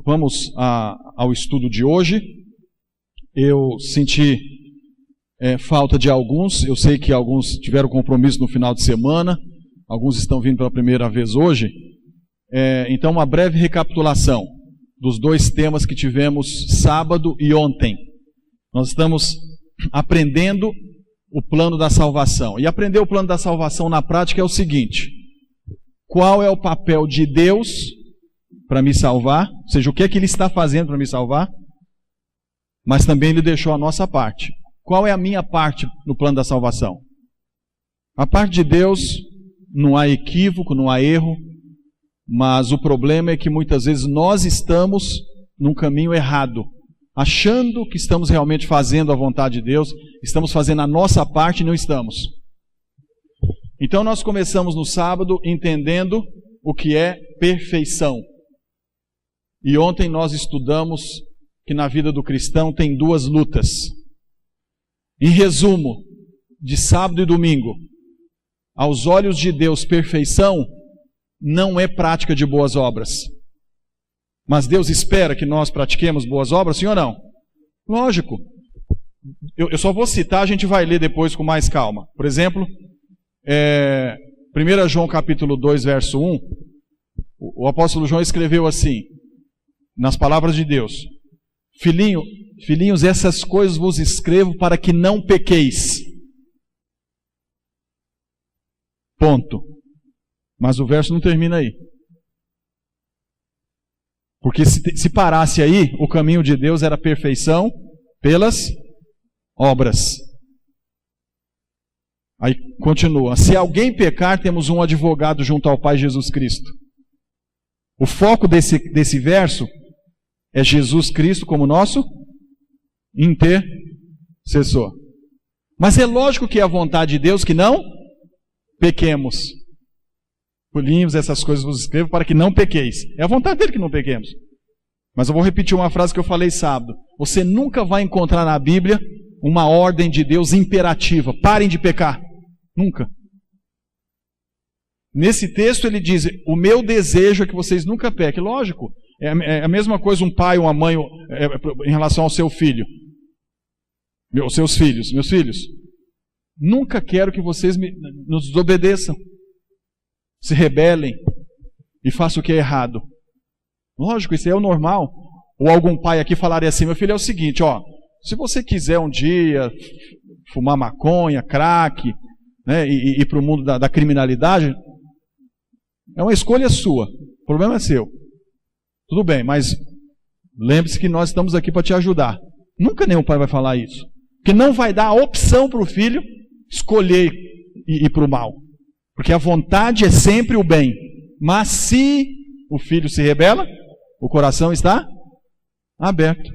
vamos ao estudo de hoje. Eu senti falta de alguns, eu sei que alguns tiveram compromisso no final de semana, alguns estão vindo pela primeira vez hoje. Então, uma breve recapitulação dos dois temas que tivemos sábado e ontem. Nós estamos aprendendo o plano da salvação. E aprender o plano da salvação na prática é o seguinte: qual é o papel de Deus para me salvar? Ou seja, o que é que Ele está fazendo para me salvar? Mas também Ele deixou a nossa parte. Qual é a minha parte no plano da salvação? A parte de Deus, não há equívoco, não há erro, mas o problema é que muitas vezes nós estamos num caminho errado, achando que estamos realmente fazendo a vontade de Deus, estamos fazendo a nossa parte e não estamos. Então nós começamos no sábado entendendo o que é perfeição. E ontem nós estudamos que na vida do cristão tem duas lutas. Em resumo, de sábado e domingo, aos olhos de Deus, perfeição não é prática de boas obras. Mas Deus espera que nós pratiquemos boas obras, sim ou não? Lógico. Eu só vou citar, a gente vai ler depois com mais calma. Por exemplo, 1 João capítulo 2, verso 1, o apóstolo João escreveu assim, nas palavras de Deus: Filhinhos, essas coisas vos escrevo para que não pequeis. Ponto. Mas o verso não termina aí. Porque se parasse aí, o caminho de Deus era perfeição pelas obras. Aí continua: se alguém pecar, temos um advogado junto ao Pai, Jesus Cristo. O foco desse verso é Jesus Cristo como nosso intercessor. Mas é lógico que é a vontade de Deus que não pequemos. Filhinhos, essas coisas vos escrevo para que não pequeis. É a vontade dele que não pequemos. Mas eu vou repetir uma frase que eu falei sábado. Você nunca vai encontrar na Bíblia uma ordem de Deus imperativa: parem de pecar. Nunca. Nesse texto ele diz: o meu desejo é que vocês nunca pequem. Lógico, é a mesma coisa um pai ou uma mãe em relação ao seu filho. Seus filhos, meus filhos, nunca quero que vocês nos desobedeçam, se rebelem e façam o que é errado. Lógico, isso é o normal. Ou algum pai aqui falaria assim: meu filho, é o seguinte, se você quiser um dia fumar maconha, crack, né, e ir para o mundo da criminalidade, é uma escolha sua, o problema é seu. Tudo bem, mas lembre-se que nós estamos aqui para te ajudar. Nunca nenhum pai vai falar isso, porque não vai dar a opção para o filho escolher ir para o mal, porque a vontade é sempre o bem. Mas se o filho se rebela, o coração está aberto.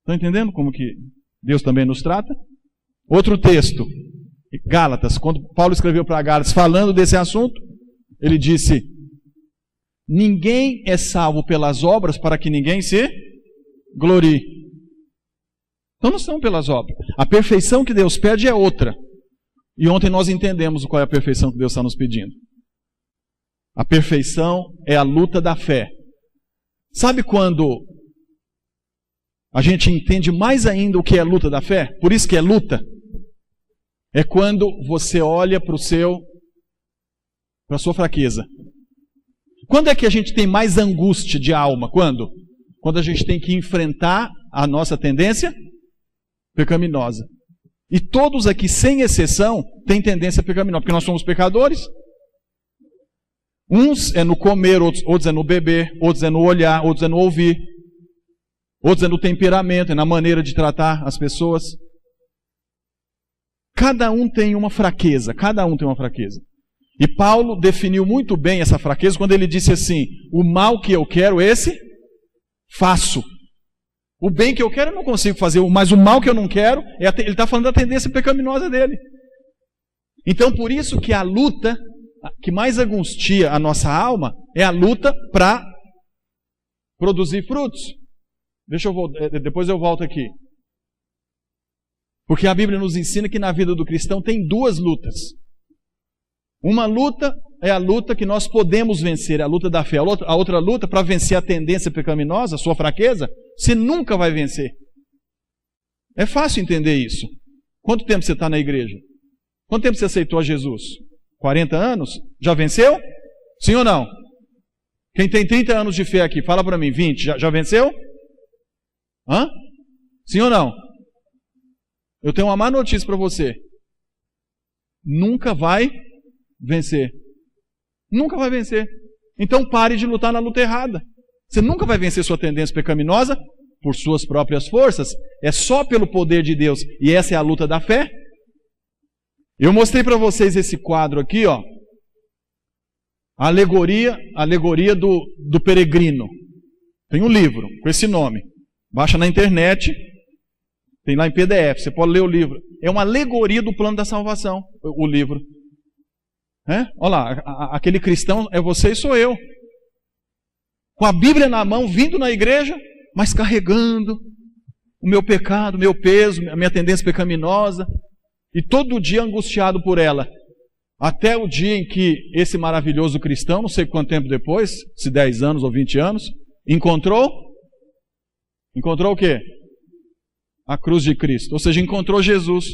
Estão entendendo como que Deus também nos trata? Outro texto, Gálatas, quando Paulo escreveu para Gálatas falando desse assunto, ele disse: ninguém é salvo pelas obras para que ninguém se glorie. Então não são pelas obras. A perfeição que Deus pede é outra. E ontem nós entendemos qual é a perfeição que Deus está nos pedindo. A perfeição é a luta da fé. Sabe quando a gente entende mais ainda o que é a luta da fé? Por isso que é luta. É quando você olha para a sua fraqueza. Quando é que a gente tem mais angústia de alma? Quando? Quando a gente tem que enfrentar a nossa tendência pecaminosa. E todos aqui, sem exceção, têm tendência pecaminosa, porque nós somos pecadores. Uns é no comer, outros é no beber, outros é no olhar, outros é no ouvir, outros é no temperamento, é na maneira de tratar as pessoas. Cada um tem uma fraqueza, E Paulo definiu muito bem essa fraqueza quando ele disse assim: o mal que eu quero, esse faço. O bem que eu quero eu não consigo fazer, mas o mal que eu não quero, ele está falando da tendência pecaminosa dele. Então por isso que a luta que mais angustia a nossa alma é a luta para produzir frutos. Depois eu volto aqui. Porque a Bíblia nos ensina que na vida do cristão tem duas lutas. Uma luta é a luta que nós podemos vencer, é a luta da fé. A outra luta, para vencer a tendência pecaminosa, a sua fraqueza, você nunca vai vencer. É fácil entender isso. Quanto tempo você está na igreja? Quanto tempo você aceitou a Jesus? 40 anos? Já venceu? Sim ou não? Quem tem 30 anos de fé aqui, fala para mim, 20, já venceu? Hã? Sim ou não? Eu tenho uma má notícia para você. Nunca vai vencer. Nunca vai vencer. Então pare de lutar na luta errada. Você nunca vai vencer sua tendência pecaminosa por suas próprias forças. É só pelo poder de Deus. E essa é a luta da fé. Eu mostrei para vocês esse quadro aqui, ó. A alegoria do peregrino. Tem um livro com esse nome. Baixa na internet. Tem lá em PDF. Você pode ler o livro. É uma alegoria do plano da salvação, o livro. Olha lá, aquele cristão é você e sou eu. Com a Bíblia na mão, vindo na igreja, mas carregando o meu pecado, o meu peso, a minha tendência pecaminosa, e todo dia angustiado por ela. Até o dia em que esse maravilhoso cristão, não sei quanto tempo depois, se 10 anos ou 20 anos, encontrou o quê? A cruz de Cristo. Ou seja, encontrou Jesus.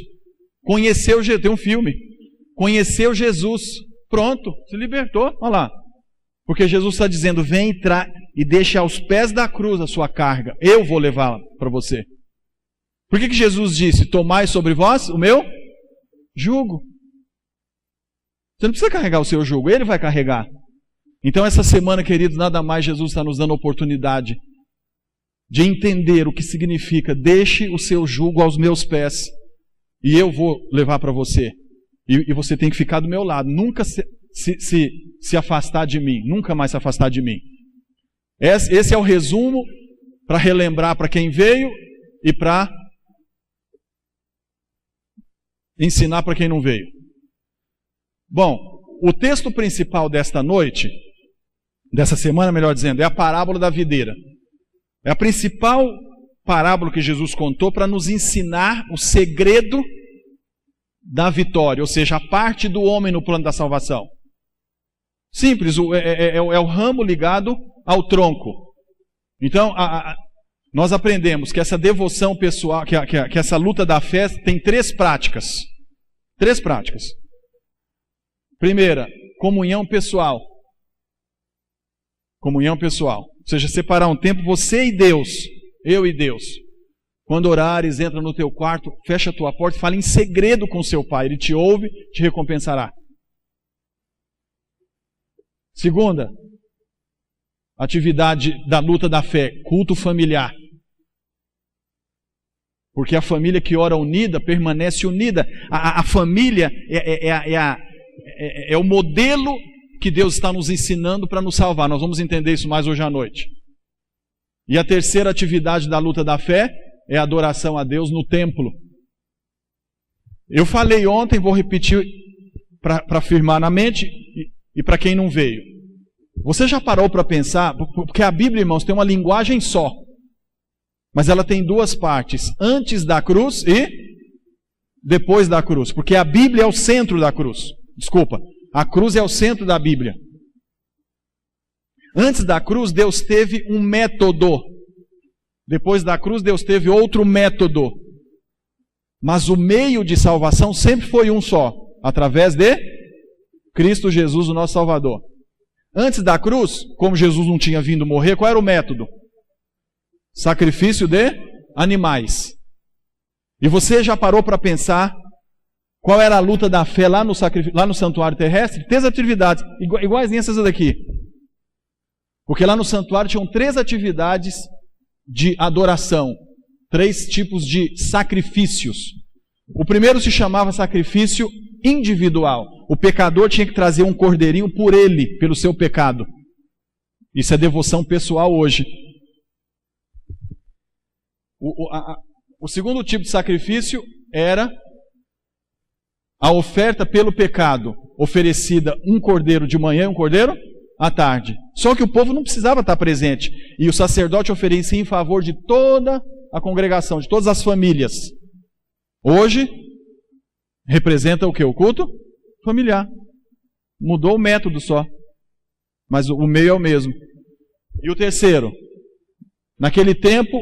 Conheceu Jesus. Tem um filme. Conheceu Jesus. Pronto, se libertou. Olha lá. Porque Jesus está dizendo, vem e deixe aos pés da cruz a sua carga. Eu vou levá-la para você. Por que Jesus disse, tomai sobre vós o meu jugo? Você não precisa carregar o seu jugo, Ele vai carregar. Então essa semana, queridos, nada mais Jesus está nos dando a oportunidade de entender o que significa, deixe o seu jugo aos meus pés e eu vou levar para você. E você tem que ficar do meu lado, nunca se afastar de mim, nunca mais se afastar de mim. Esse é o resumo para relembrar para quem veio e para ensinar para quem não veio. Bom, o texto principal desta noite, dessa semana, melhor dizendo, é a parábola da videira. É a principal parábola que Jesus contou para nos ensinar o segredo da vitória, ou seja, a parte do homem no plano da salvação. Simples, é o ramo ligado ao tronco. Então, nós aprendemos que essa devoção pessoal, que essa luta da fé tem 3 práticas. 3 práticas. Primeira, comunhão pessoal. Comunhão pessoal. Ou seja, separar um tempo, você e Deus, eu e Deus. Quando orares, entra no teu quarto, fecha a tua porta e fala em segredo com seu pai. Ele te ouve, te recompensará. Segunda, atividade da luta da fé, culto familiar. Porque a família que ora unida, permanece unida. A família é o modelo que Deus está nos ensinando para nos salvar. Nós vamos entender isso mais hoje à noite. E a terceira atividade da luta da fé é a adoração a Deus no templo. Eu falei ontem, vou repetir para afirmar na mente e para quem não veio. Você já parou para pensar, porque a Bíblia, irmãos, tem uma linguagem só, mas ela tem 2 partes, antes da cruz e depois da cruz, porque a Bíblia é o centro da cruz. Desculpa, a cruz é o centro da Bíblia. Antes da cruz, Deus teve um método. Depois da cruz, Deus teve outro método. Mas o meio de salvação sempre foi um só, através de Cristo Jesus, o nosso Salvador. Antes da cruz, como Jesus não tinha vindo morrer, qual era o método? Sacrifício de animais. E você já parou para pensar qual era a luta da fé lá no santuário terrestre? 3 atividades, iguaizinhas essas daqui. Porque lá no santuário tinham 3 atividades de adoração. 3 tipos de sacrifícios. O primeiro se chamava sacrifício individual. O pecador tinha que trazer um cordeirinho por ele, pelo seu pecado. Isso é devoção pessoal hoje. O segundo tipo de sacrifício era a oferta pelo pecado, oferecida um cordeiro de manhã e um cordeiro à tarde. Só que o povo não precisava estar presente. E o sacerdote oferecia em favor de toda a congregação, de todas as famílias. Hoje, representa o que? O culto familiar. Mudou o método só. Mas o meio é o mesmo. E o terceiro, naquele tempo,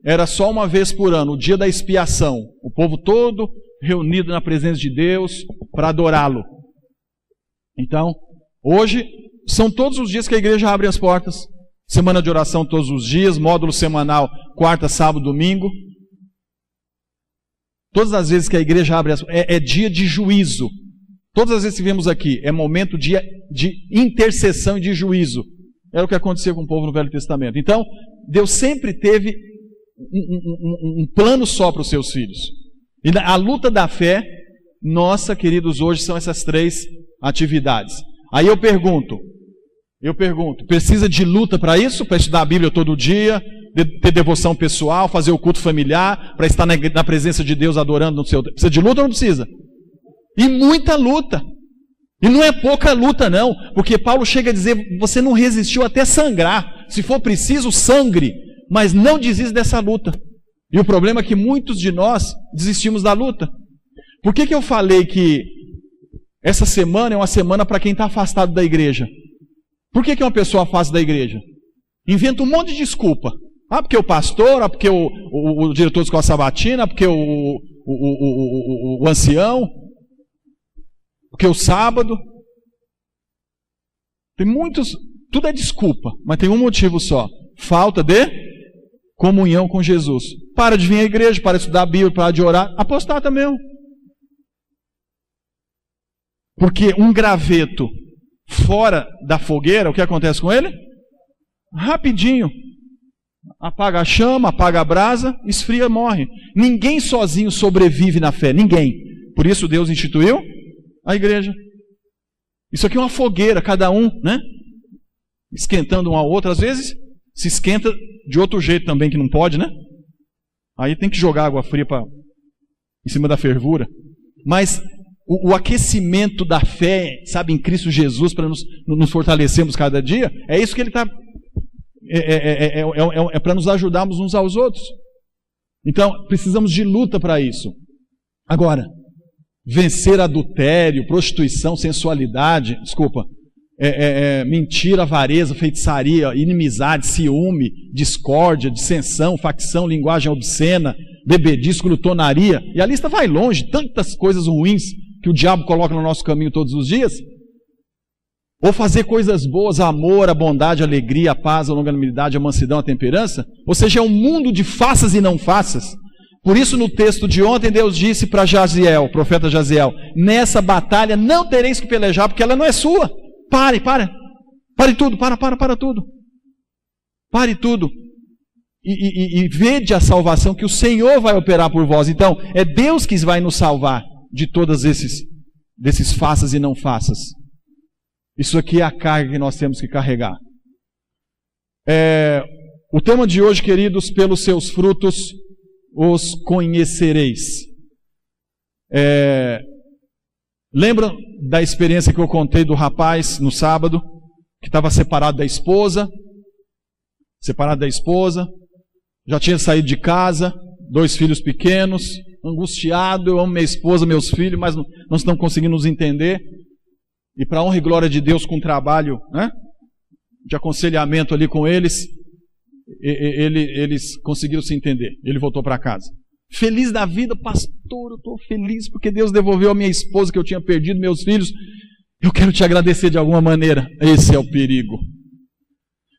era só uma vez por ano, o dia da expiação. O povo todo reunido na presença de Deus para adorá-lo. Então, hoje, são todos os dias que a igreja abre as portas. Semana de oração todos os dias, módulo semanal, quarta, sábado, domingo. Todas as vezes que a igreja abre as portas, é dia de juízo. Todas as vezes que vemos aqui, é momento de intercessão e de juízo. Era o que acontecia com o povo no Velho Testamento. Então, Deus sempre teve um plano só para os seus filhos. E a luta da fé, nossa, queridos, hoje são essas 3 atividades. Aí eu pergunto, precisa de luta para isso? Para estudar a Bíblia todo dia, ter devoção pessoal, fazer o culto familiar, para estar na presença de Deus adorando no seu... Precisa de luta ou não precisa? E muita luta. E não é pouca luta não, porque Paulo chega a dizer, você não resistiu até sangrar. Se for preciso, sangre, mas não desista dessa luta. E o problema é que muitos de nós desistimos da luta. Por que eu falei que essa semana é uma semana para quem está afastado da igreja? Por que uma pessoa afasta da igreja? Inventa um monte de desculpa. Ah, porque o pastor, ah, porque o diretor da escola sabatina, ah, porque o ancião, porque o sábado. Tem muitos, tudo é desculpa, mas tem um motivo só: falta de comunhão com Jesus. Para de vir à igreja, para de estudar a Bíblia, para de orar, apostata mesmo. Porque um graveto fora da fogueira, o que acontece com ele? Rapidinho. Apaga a chama, apaga a brasa, esfria, morre. Ninguém sozinho sobrevive na fé, ninguém. Por isso Deus instituiu a igreja. Isso aqui é uma fogueira, cada um, né? Esquentando um ao outro. Às vezes se esquenta de outro jeito também, que não pode, né? Aí tem que jogar água fria em cima da fervura. Mas o aquecimento da fé, sabe, em Cristo Jesus, para nos fortalecermos cada dia, é isso que ele está... É para nos ajudarmos uns aos outros. Então, precisamos de luta para isso. Agora, vencer adultério, prostituição, sensualidade, mentira, avareza, feitiçaria, inimizade, ciúme, discórdia, dissensão, facção, linguagem obscena, bebedice, glutonaria, e a lista vai longe, tantas coisas ruins que o diabo coloca no nosso caminho todos os dias. Ou fazer coisas boas, amor, a bondade, a alegria, a paz, a longanimidade, a mansidão, a temperança. Ou seja, é um mundo de faças e não faças. Por isso no texto de ontem Deus disse para Jaziel, o profeta Jaziel: nessa batalha não tereis que pelejar, porque ela não é sua. Pare tudo, para tudo. Pare tudo. E vede a salvação que o Senhor vai operar por vós. Então, é Deus que vai nos salvar de todos desses faças e não faças. Isso aqui é a carga que nós temos que carregar. O tema de hoje, queridos: pelos seus frutos os conhecereis. Lembram da experiência que eu contei do rapaz no sábado, que estava separado da esposa, já tinha saído de casa, 2 filhos pequenos, angustiado, eu amo minha esposa, meus filhos, mas não estamos conseguindo nos entender. E para a honra e glória de Deus, com um trabalho, né, de aconselhamento ali com eles, eles conseguiram se entender. Ele voltou para casa. Feliz da vida: pastor, eu estou feliz porque Deus devolveu a minha esposa que eu tinha perdido, meus filhos. Eu quero te agradecer de alguma maneira. Esse é o perigo.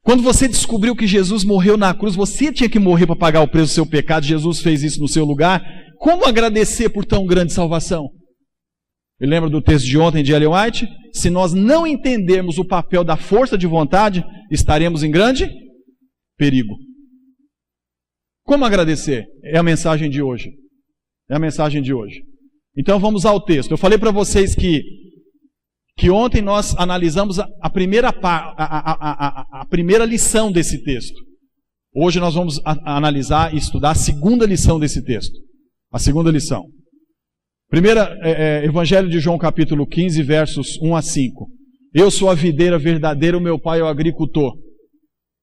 Quando você descobriu que Jesus morreu na cruz, você tinha que morrer para pagar o preço do seu pecado, Jesus fez isso no seu lugar. Como agradecer por tão grande salvação? Eu lembro do texto de ontem de Ellen White: se nós não entendermos o papel da força de vontade, estaremos em grande perigo. Como agradecer? É a mensagem de hoje. Então vamos ao texto. Eu falei para vocês que ontem nós analisamos a primeira lição desse texto. Hoje nós vamos analisar e estudar a segunda lição desse texto. A segunda lição. Evangelho de João, capítulo 15, versos 1 a 5. Eu sou a videira verdadeira, o meu pai é o agricultor.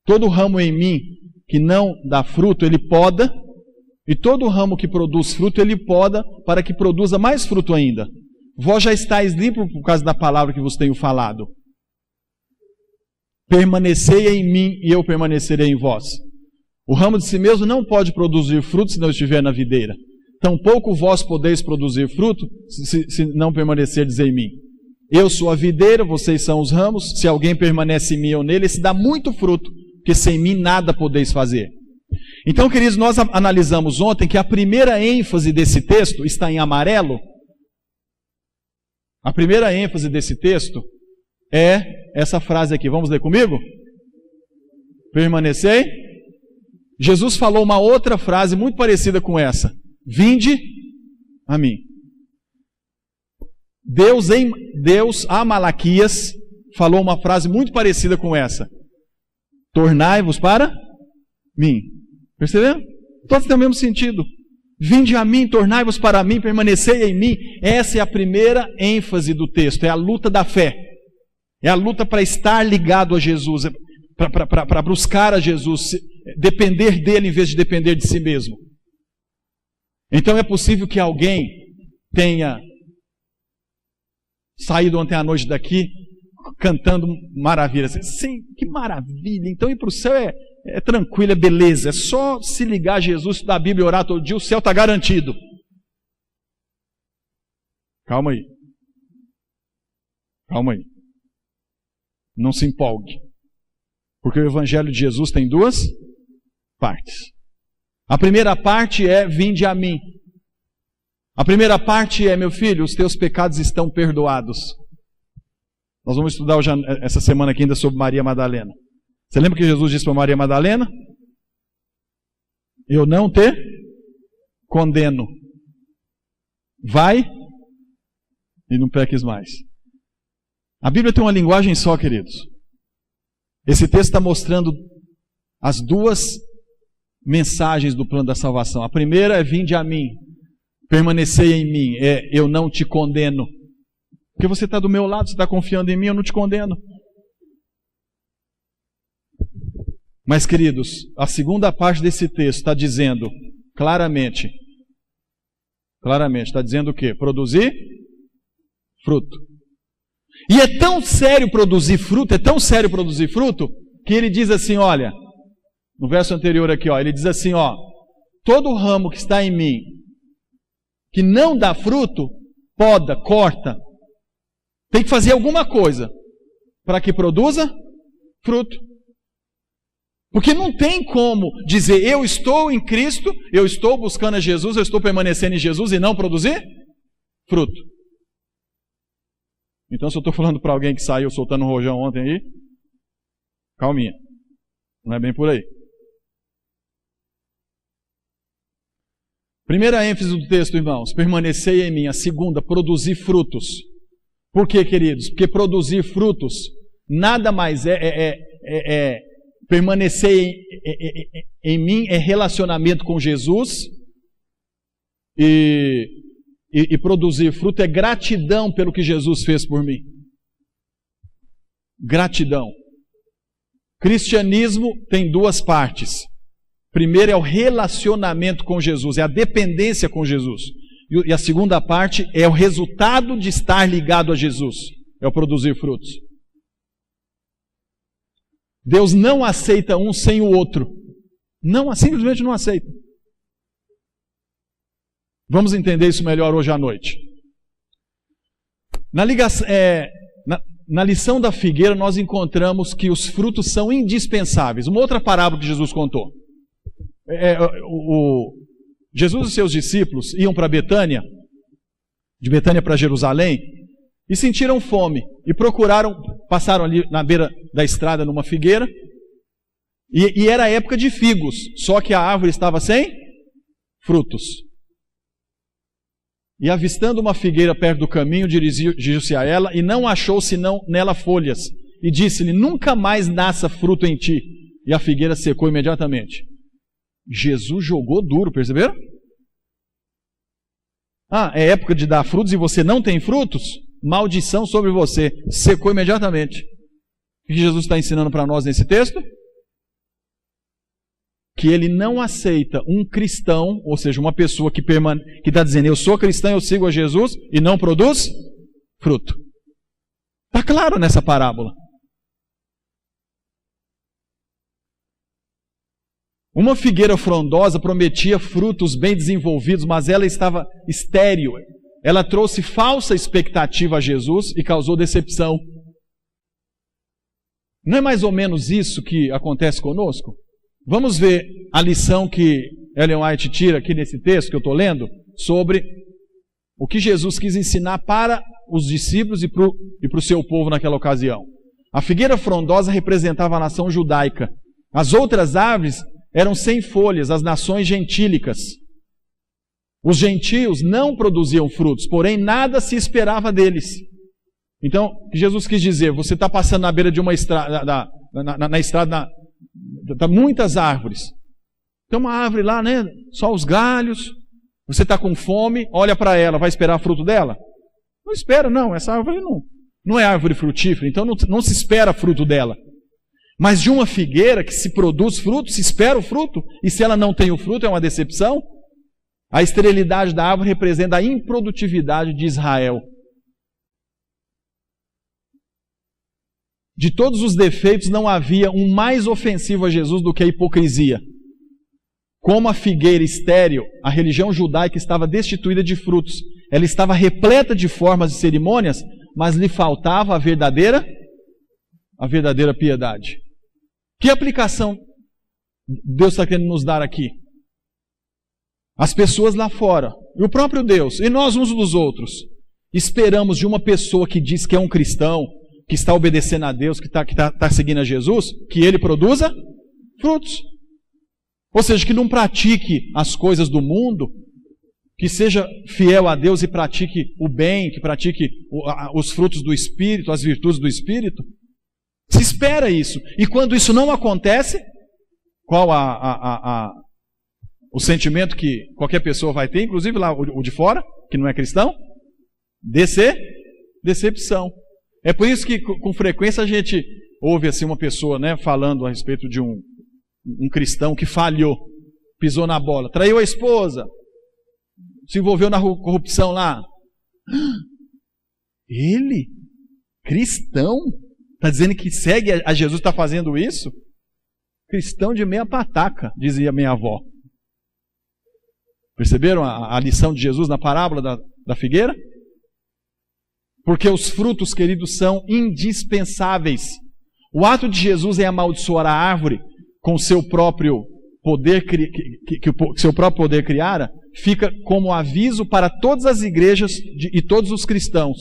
Todo ramo em mim que não dá fruto, ele poda, e todo ramo que produz fruto, ele poda, para que produza mais fruto ainda. Vós já estáis limpos por causa da palavra que vos tenho falado. Permanecei em mim e eu permanecerei em vós. O ramo de si mesmo não pode produzir fruto se não estiver na videira. Tampouco vós podeis produzir fruto se não permanecerdes em mim. Eu sou a videira, vocês são os ramos. Se alguém permanece em mim ou nele, esse dá muito fruto, porque sem mim nada podeis fazer. Então, queridos, nós analisamos ontem que a primeira ênfase desse texto está em amarelo. A primeira ênfase desse texto é essa frase aqui. Vamos ler comigo? Permanecei. Jesus falou uma outra frase muito parecida com essa. Vinde a mim. Deus a Malaquias falou uma frase muito parecida com essa. Tornai-vos para mim. Perceberam? Todos têm o mesmo sentido. Vinde a mim, tornai-vos para mim, permanecei em mim. Essa é a primeira ênfase do texto. É a luta da fé. É a luta para estar ligado a Jesus. Para buscar a Jesus. Depender dele em vez de depender de si mesmo. Então é possível que alguém tenha saído ontem à noite daqui cantando maravilhas. Sim, que maravilha. Então ir para o céu é tranquilo, é beleza. É só se ligar a Jesus, estudar a Bíblia e orar todo dia, o céu está garantido. Calma aí. Calma aí. Não se empolgue. Porque o Evangelho de Jesus tem duas partes. A primeira parte é: vinde a mim. A primeira parte é: meu filho, os teus pecados estão perdoados. Nós vamos estudar hoje, essa semana aqui ainda sobre Maria Madalena. Você lembra que Jesus disse para Maria Madalena? Eu não te condeno. Vai e não peques mais. A Bíblia tem uma linguagem só, queridos. Esse texto está mostrando as duas mensagens do plano da salvação. A primeira é: vinde a mim, permanecei em mim. Eu não te condeno. Porque você está do meu lado, você está confiando em mim, eu não te condeno. Mas, queridos, a segunda parte desse texto está dizendo claramente, está dizendo o quê? Produzir fruto. E é tão sério produzir fruto, que ele diz assim, olha, no verso anterior aqui, ele diz assim, todo ramo que está em mim, que não dá fruto, poda, corta. Tem que fazer alguma coisa para que produza fruto. Porque não tem como dizer, eu estou em Cristo, eu estou buscando a Jesus, eu estou permanecendo em Jesus e não produzir fruto. Então, se eu estou falando para alguém que saiu soltando um rojão ontem aí, calminha. Não é bem por aí. Primeira ênfase do texto, irmãos, permanecei em mim. A segunda, produzir frutos. Por quê, queridos? Porque produzir frutos nada mais permanecer em mim é relacionamento com Jesus e produzir fruto é gratidão pelo que Jesus fez por mim. Gratidão. Cristianismo tem duas partes. Primeiro é o relacionamento com Jesus, é a dependência com Jesus. E a segunda parte é o resultado de estar ligado a Jesus, é o produzir frutos. Deus não aceita um sem o outro. Simplesmente não aceita. Vamos entender isso melhor hoje à noite. Na lição da figueira nós encontramos que os frutos são indispensáveis. Uma outra parábola que Jesus contou. Jesus e seus discípulos iam para Betânia, de Betânia para Jerusalém, e sentiram fome, e passaram ali na beira da estrada numa figueira, e era época de figos, só que a árvore estava sem frutos. E avistando uma figueira perto do caminho, dirigiu-se a ela, e não achou senão nela folhas, e disse-lhe, nunca mais nasça fruto em ti. E a figueira secou imediatamente. Jesus jogou duro, perceberam? É época de dar frutos e você não tem frutos? Maldição sobre você. Secou imediatamente. O que Jesus está ensinando para nós nesse texto? Que ele não aceita um cristão, ou seja, uma pessoa que está dizendo, eu sou cristão, eu sigo a Jesus, e não produz fruto. Está claro nessa parábola. Uma figueira frondosa prometia frutos bem desenvolvidos, mas ela estava estéril. Ela trouxe falsa expectativa a Jesus e causou decepção. Não é mais ou menos isso que acontece conosco? Vamos ver a lição que Ellen White tira aqui nesse texto que eu estou lendo, sobre o que Jesus quis ensinar para os discípulos e para o seu povo naquela ocasião. A figueira frondosa representava a nação judaica. As outras árvores eram sem folhas, as nações gentílicas. Os gentios não produziam frutos, porém nada se esperava deles. Então, o que Jesus quis dizer? Você está passando na beira de uma estrada, na estrada, tá muitas árvores. Tem uma árvore lá, né? Só os galhos. Você está com fome, olha para ela, vai esperar fruto dela? Não espera, não. Essa árvore não é árvore frutífera, então não se espera fruto dela. Mas de uma figueira que se produz fruto, se espera o fruto, e se ela não tem o fruto, é uma decepção. A esterilidade da árvore representa a improdutividade de Israel. De todos os defeitos, não havia um mais ofensivo a Jesus do que a hipocrisia. Como a figueira estéril, a religião judaica estava destituída de frutos. Ela estava repleta de formas e cerimônias, mas lhe faltava a verdadeira piedade. Que aplicação Deus está querendo nos dar aqui? As pessoas lá fora, e o próprio Deus, e nós uns dos outros, esperamos de uma pessoa que diz que é um cristão, que está obedecendo a Deus, que está seguindo a Jesus, que ele produza frutos. Ou seja, que não pratique as coisas do mundo, que seja fiel a Deus e pratique o bem, que pratique os frutos do Espírito, as virtudes do Espírito. Se espera isso. E quando isso não acontece, qual o sentimento que qualquer pessoa vai ter, inclusive lá o de fora, que não é cristão? Decepção. É por isso que com frequência a gente ouve assim uma pessoa, né, falando a respeito de um cristão que falhou, pisou na bola, traiu a esposa, se envolveu na corrupção lá. Ele, cristão, está dizendo que segue a Jesus, está fazendo isso? Cristão de meia pataca, dizia minha avó. Perceberam a lição de Jesus na parábola da figueira? Porque os frutos, queridos, são indispensáveis. O ato de Jesus é amaldiçoar a árvore com seu próprio poder, que o seu próprio poder criara, fica como aviso para todas as igrejas e todos os cristãos.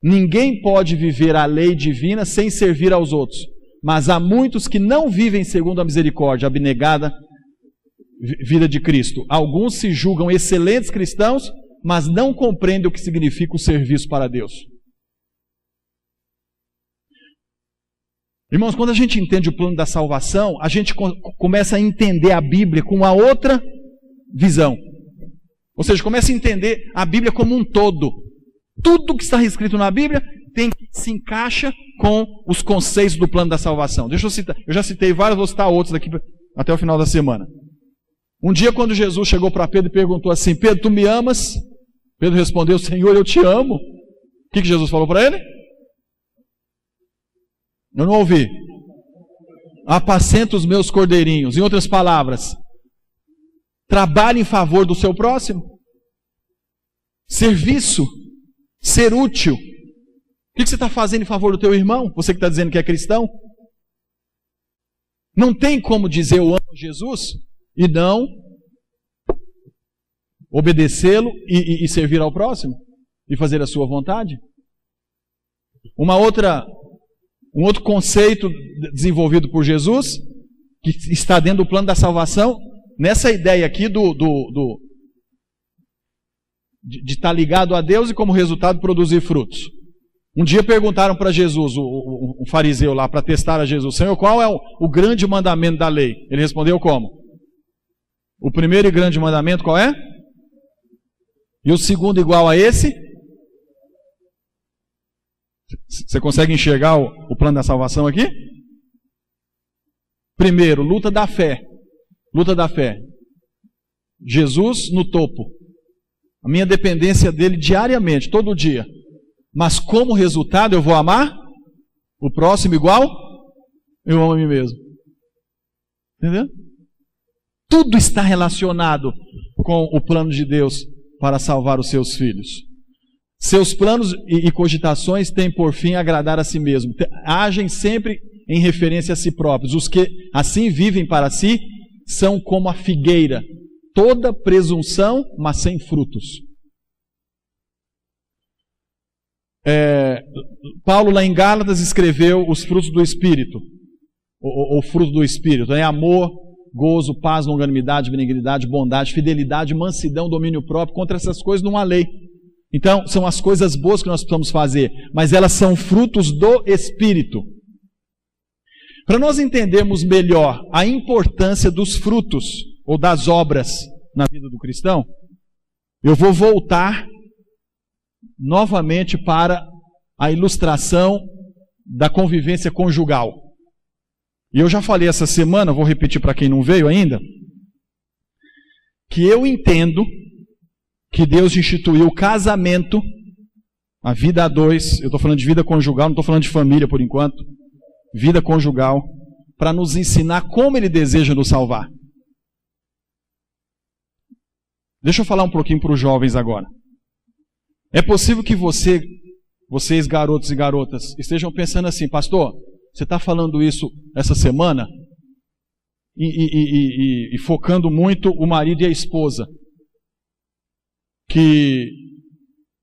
Ninguém pode viver a lei divina sem servir aos outros, mas há muitos que não vivem segundo a misericórdia, a abnegada vida de Cristo. Alguns se julgam excelentes cristãos, mas não compreendem o que significa o serviço para Deus. Irmãos, quando a gente entende o plano da salvação, a gente começa a entender a Bíblia com uma outra visão. Ou seja, começa a entender a Bíblia como um todo. Tudo que está escrito na Bíblia se encaixa com os conceitos do plano da salvação. Deixa eu citar, eu já citei vários, vou citar outros aqui até o final da semana. Um dia, quando Jesus chegou para Pedro e perguntou assim: Pedro, tu me amas? Pedro respondeu: Senhor, eu te amo. O que Jesus falou para ele? Eu não ouvi. Apacenta os meus cordeirinhos. Em outras palavras, trabalhe em favor do seu próximo. Serviço. Ser útil. O que você está fazendo em favor do teu irmão? Você que está dizendo que é cristão? Não tem como dizer eu amo Jesus e não obedecê-lo e servir ao próximo e fazer a sua vontade. Um outro conceito desenvolvido por Jesus, que está dentro do plano da salvação, nessa ideia aqui de estar ligado a Deus e como resultado produzir frutos. Um dia perguntaram para Jesus, um fariseu lá, para testar a Jesus: Senhor, qual é o grande mandamento da lei? Ele respondeu como? O primeiro e grande mandamento qual é? E o segundo igual a esse? Você consegue enxergar o plano da salvação aqui? Primeiro, luta da fé. Luta da fé. Jesus no topo. A minha dependência dele diariamente, todo dia. Mas como resultado eu vou amar o próximo igual eu amo a mim mesmo. Entendeu? Tudo está relacionado com o plano de Deus para salvar os seus filhos. Seus planos e cogitações têm por fim agradar a si mesmo. Agem sempre em referência a si próprios. Os que assim vivem para si são como a figueira, toda presunção, mas sem frutos. Paulo lá em Gálatas escreveu os frutos do Espírito, o fruto do Espírito, amor, gozo, paz, longanimidade, benignidade, bondade, fidelidade, mansidão, domínio próprio. Contra essas coisas não há lei. Então, são as coisas boas que nós precisamos fazer, mas elas são frutos do Espírito. Para nós entendermos melhor a importância dos frutos ou das obras na vida do cristão, eu vou voltar novamente para a ilustração da convivência conjugal. E eu já falei essa semana, vou repetir para quem não veio ainda, que eu entendo que Deus instituiu o casamento, a vida a dois. Eu estou falando de vida conjugal, não estou falando de família por enquanto. Vida conjugal, para nos ensinar como Ele deseja nos salvar. Deixa eu falar um pouquinho para os jovens agora. É possível que vocês garotos e garotas, estejam pensando assim: pastor, você está falando isso essa semana e focando muito o marido e a esposa. Que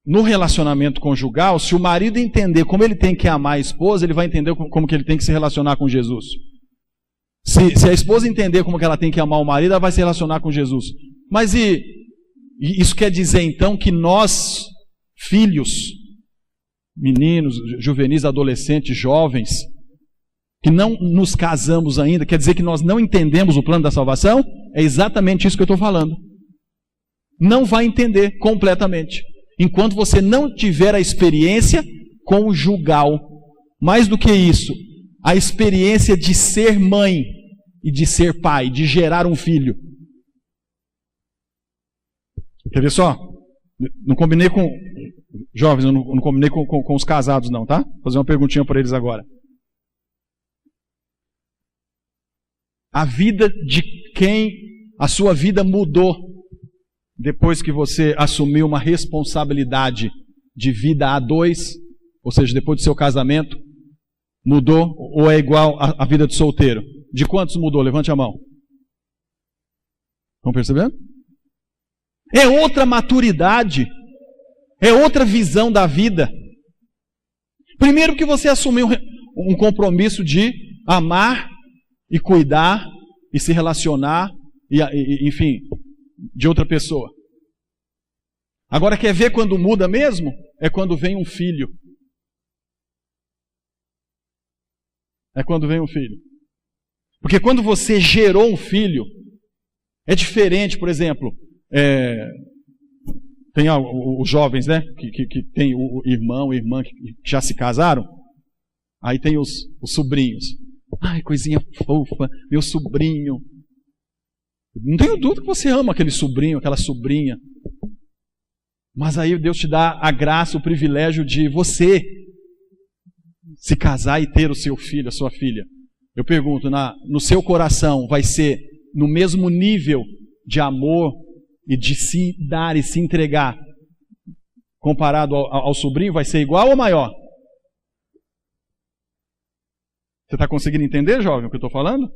no relacionamento conjugal, se o marido entender como ele tem que amar a esposa, ele vai entender como que ele tem que se relacionar com Jesus. Se a esposa entender como que ela tem que amar o marido, ela vai se relacionar com Jesus. Mas isso quer dizer então que nós, filhos, meninos, juvenis, adolescentes, jovens, que não nos casamos ainda, quer dizer que nós não entendemos o plano da salvação? É exatamente isso que eu estou falando. Não vai entender completamente, enquanto você não tiver a experiência conjugal. Mais do que isso, a experiência de ser mãe e de ser pai, de gerar um filho. Quer ver só? Não combinei com jovens, eu não combinei com os casados não, tá? Vou fazer uma perguntinha para eles agora. A vida de quem a sua vida mudou depois que você assumiu uma responsabilidade de vida a dois, ou seja, depois do seu casamento, mudou ou é igual à vida de solteiro? De quantos mudou? Levante a mão. Estão percebendo? É outra maturidade, é outra visão da vida. Primeiro que você assumiu um compromisso de amar e cuidar e se relacionar, enfim, de outra pessoa. Agora, quer ver quando muda mesmo? É quando vem um filho. É quando vem um filho. Porque quando você gerou um filho, é diferente. Por exemplo, tem os jovens, né? Que tem o irmão, a irmã que já se casaram. Aí tem os sobrinhos. Ai, coisinha fofa, meu sobrinho. Não tenho dúvida que você ama aquele sobrinho, aquela sobrinha. Mas aí Deus te dá a graça, o privilégio de você se casar e ter o seu filho, a sua filha. Eu pergunto, no seu coração vai ser no mesmo nível de amor e de se dar e se entregar comparado ao sobrinho? Vai ser igual ou maior? Você está conseguindo entender, jovem, o que eu estou falando?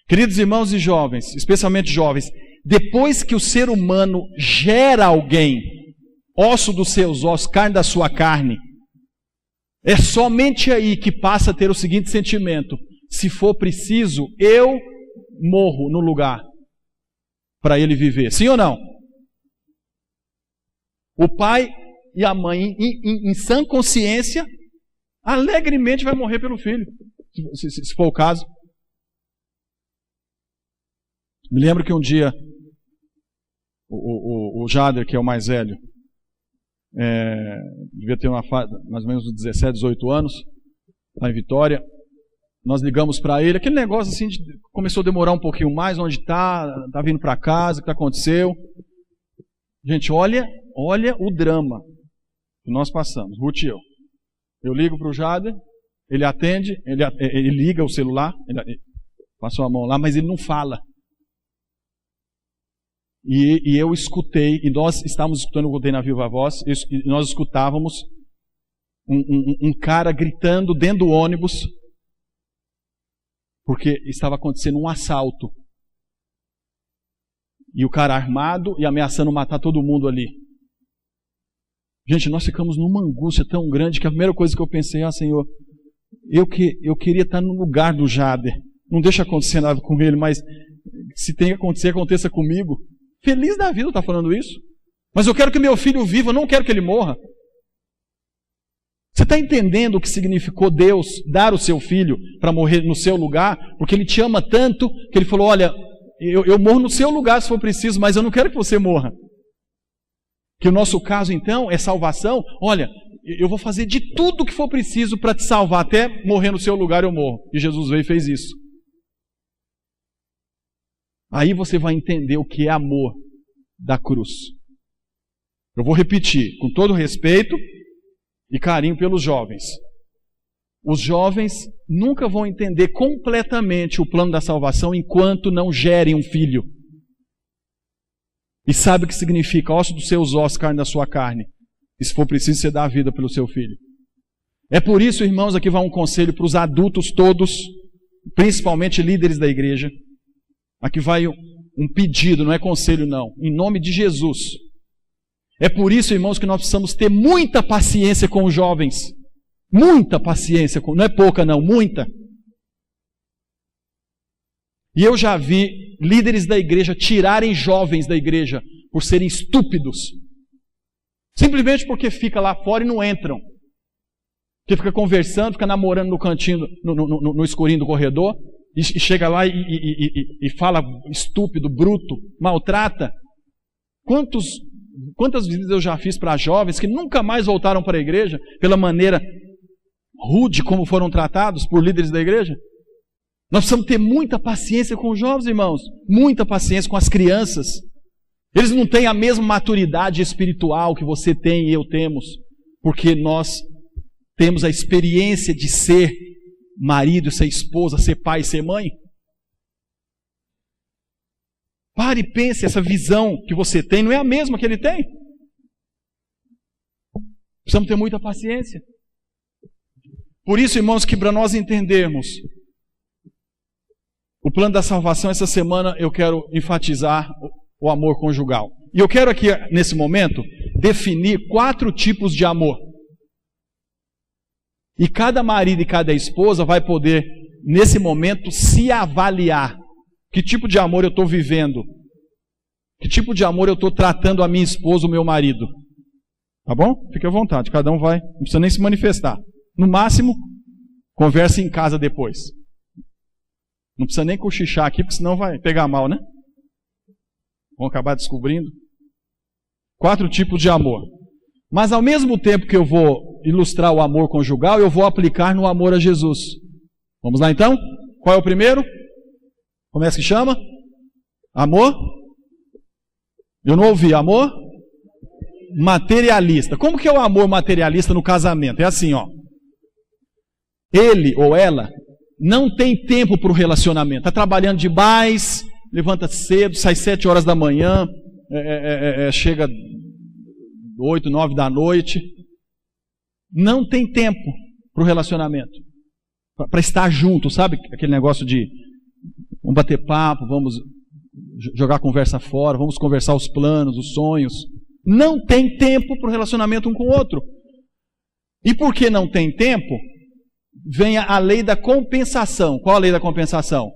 Queridos irmãos e jovens, especialmente jovens, depois que o ser humano gera alguém, osso dos seus ossos, carne da sua carne, é somente aí que passa a ter o seguinte sentimento: se for preciso, eu morro no lugar para ele viver. Sim ou não? O pai e a mãe, em sã consciência, alegremente vai morrer pelo filho, se for o caso. Me lembro que um dia o Jader, que é o mais velho, devia ter mais ou menos 17, 18 anos, lá em Vitória. Nós ligamos para ele, aquele negócio assim, começou a demorar um pouquinho mais, onde está vindo para casa, o que aconteceu. Gente, olha o drama. que nós passamos, Ruth e eu. Eu ligo para o Jader, ele atende, ele liga o celular, ele passou a mão lá, mas ele não fala. E eu escutei, e nós estávamos escutando, eu voltei na Viva Voz, e nós escutávamos um cara gritando dentro do ônibus, porque estava acontecendo um assalto. E o cara armado e ameaçando matar todo mundo ali. Gente, nós ficamos numa angústia tão grande que a primeira coisa que eu pensei, Senhor, eu queria estar no lugar do Jader. Não deixa acontecer nada com ele, mas se tem que acontecer, aconteça comigo. Feliz da vida, está falando isso. Mas eu quero que meu filho viva, eu não quero que ele morra. Você está entendendo o que significou Deus dar o seu filho para morrer no seu lugar? Porque Ele te ama tanto que Ele falou, olha, eu morro no seu lugar se for preciso, mas eu não quero que você morra. Que o nosso caso então é salvação. Olha, eu vou fazer de tudo o que for preciso para te salvar, até morrer no seu lugar eu morro. E Jesus veio e fez isso. Aí você vai entender o que é amor da cruz. Eu vou repetir, com todo respeito e carinho pelos jovens. Os jovens nunca vão entender completamente o plano da salvação enquanto não gerem um filho. E sabe o que significa osso dos seus ossos, carne da sua carne. E se for preciso, você dá a vida pelo seu filho. É por isso, irmãos, aqui vai um conselho para os adultos todos, principalmente líderes da igreja. Aqui vai um pedido, não é conselho não, em nome de Jesus. É por isso, irmãos, que nós precisamos ter muita paciência com os jovens. Muita paciência, não é pouca não, muita. E eu já vi líderes da igreja tirarem jovens da igreja por serem estúpidos. Simplesmente porque fica lá fora e não entram. Que fica conversando, fica namorando no cantinho, no escurinho do corredor, e chega lá e fala estúpido, bruto, maltrata. Quantas visitas eu já fiz para jovens que nunca mais voltaram para a igreja pela maneira rude como foram tratados por líderes da igreja? Nós precisamos ter muita paciência com os jovens, irmãos. Muita paciência com as crianças. Eles não têm a mesma maturidade espiritual que você tem e eu temos, porque nós temos a experiência de ser marido, ser esposa, ser pai, ser mãe. Pare e pense, essa visão que você tem não é a mesma que ele tem. Precisamos ter muita paciência. Por isso, irmãos, que para nós entendermos o plano da salvação, essa semana eu quero enfatizar o amor conjugal. E eu quero aqui, nesse momento, definir 4 tipos de amor. E cada marido e cada esposa vai poder, nesse momento, se avaliar. Que tipo de amor eu estou vivendo? Que tipo de amor eu estou tratando a minha esposa, o meu marido? Tá bom? Fique à vontade, cada um vai, não precisa nem se manifestar. No máximo, converse em casa depois. Não precisa nem cochichar aqui, porque senão vai pegar mal, né? Vão acabar descobrindo. 4 tipos de amor. Mas ao mesmo tempo que eu vou ilustrar o amor conjugal, eu vou aplicar no amor a Jesus. Vamos lá então? Qual é o primeiro? Como é que se chama? Amor? Eu não ouvi. Amor? Materialista. Como que é o amor materialista no casamento? É assim, ó. Ele ou ela não tem tempo para o relacionamento. Está trabalhando demais, levanta cedo, sai 7 horas da manhã, chega 8, 9 da noite. Não tem tempo para o relacionamento. Para estar junto, sabe? Aquele negócio de vamos bater papo, vamos jogar a conversa fora, vamos conversar os planos, os sonhos. Não tem tempo para o relacionamento um com o outro. E porque não tem tempo, vem a lei da compensação. Qual a lei da compensação?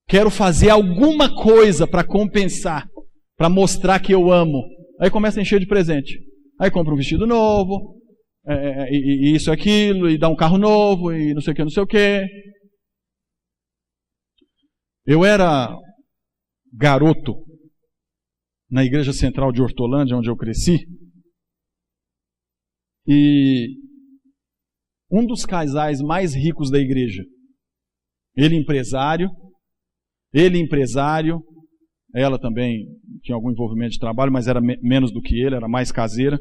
Quero fazer alguma coisa para compensar, para mostrar que eu amo. Aí começa a encher de presente. Aí compra um vestido novo, e isso e aquilo, e dá um carro novo, e não sei o que, não sei o que. Eu era garoto na Igreja Central de Hortolândia, onde eu cresci, e um dos casais mais ricos da igreja, ele empresário, ela também tinha algum envolvimento de trabalho, mas era menos do que ele, era mais caseira.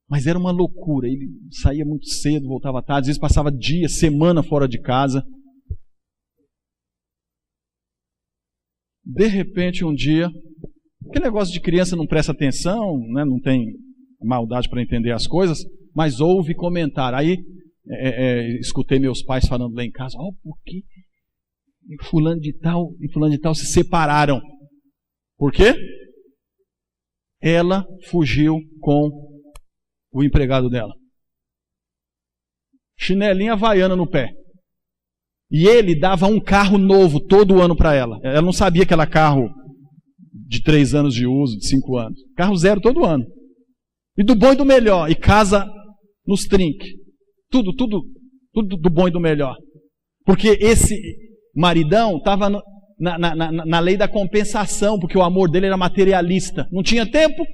Mas era uma loucura. Ele saía muito cedo, voltava tarde, às vezes passava dia, semana fora de casa. De repente, um dia, aquele negócio de criança não presta atenção, né, não tem maldade para entender as coisas, mas ouve comentar. Aí, escutei meus pais falando lá em casa, por que fulano de tal e fulano de tal se separaram? Por quê? Ela fugiu com o empregado dela. Chinelinha havaiana no pé. E ele dava um carro novo todo ano para ela. Ela não sabia que era carro de 3 anos de uso, de 5 anos. Carro zero todo ano. E do bom e do melhor. E casa nos trinques. Tudo do bom e do melhor. Porque esse maridão estava na lei da compensação, porque o amor dele era materialista. Não tinha tempo.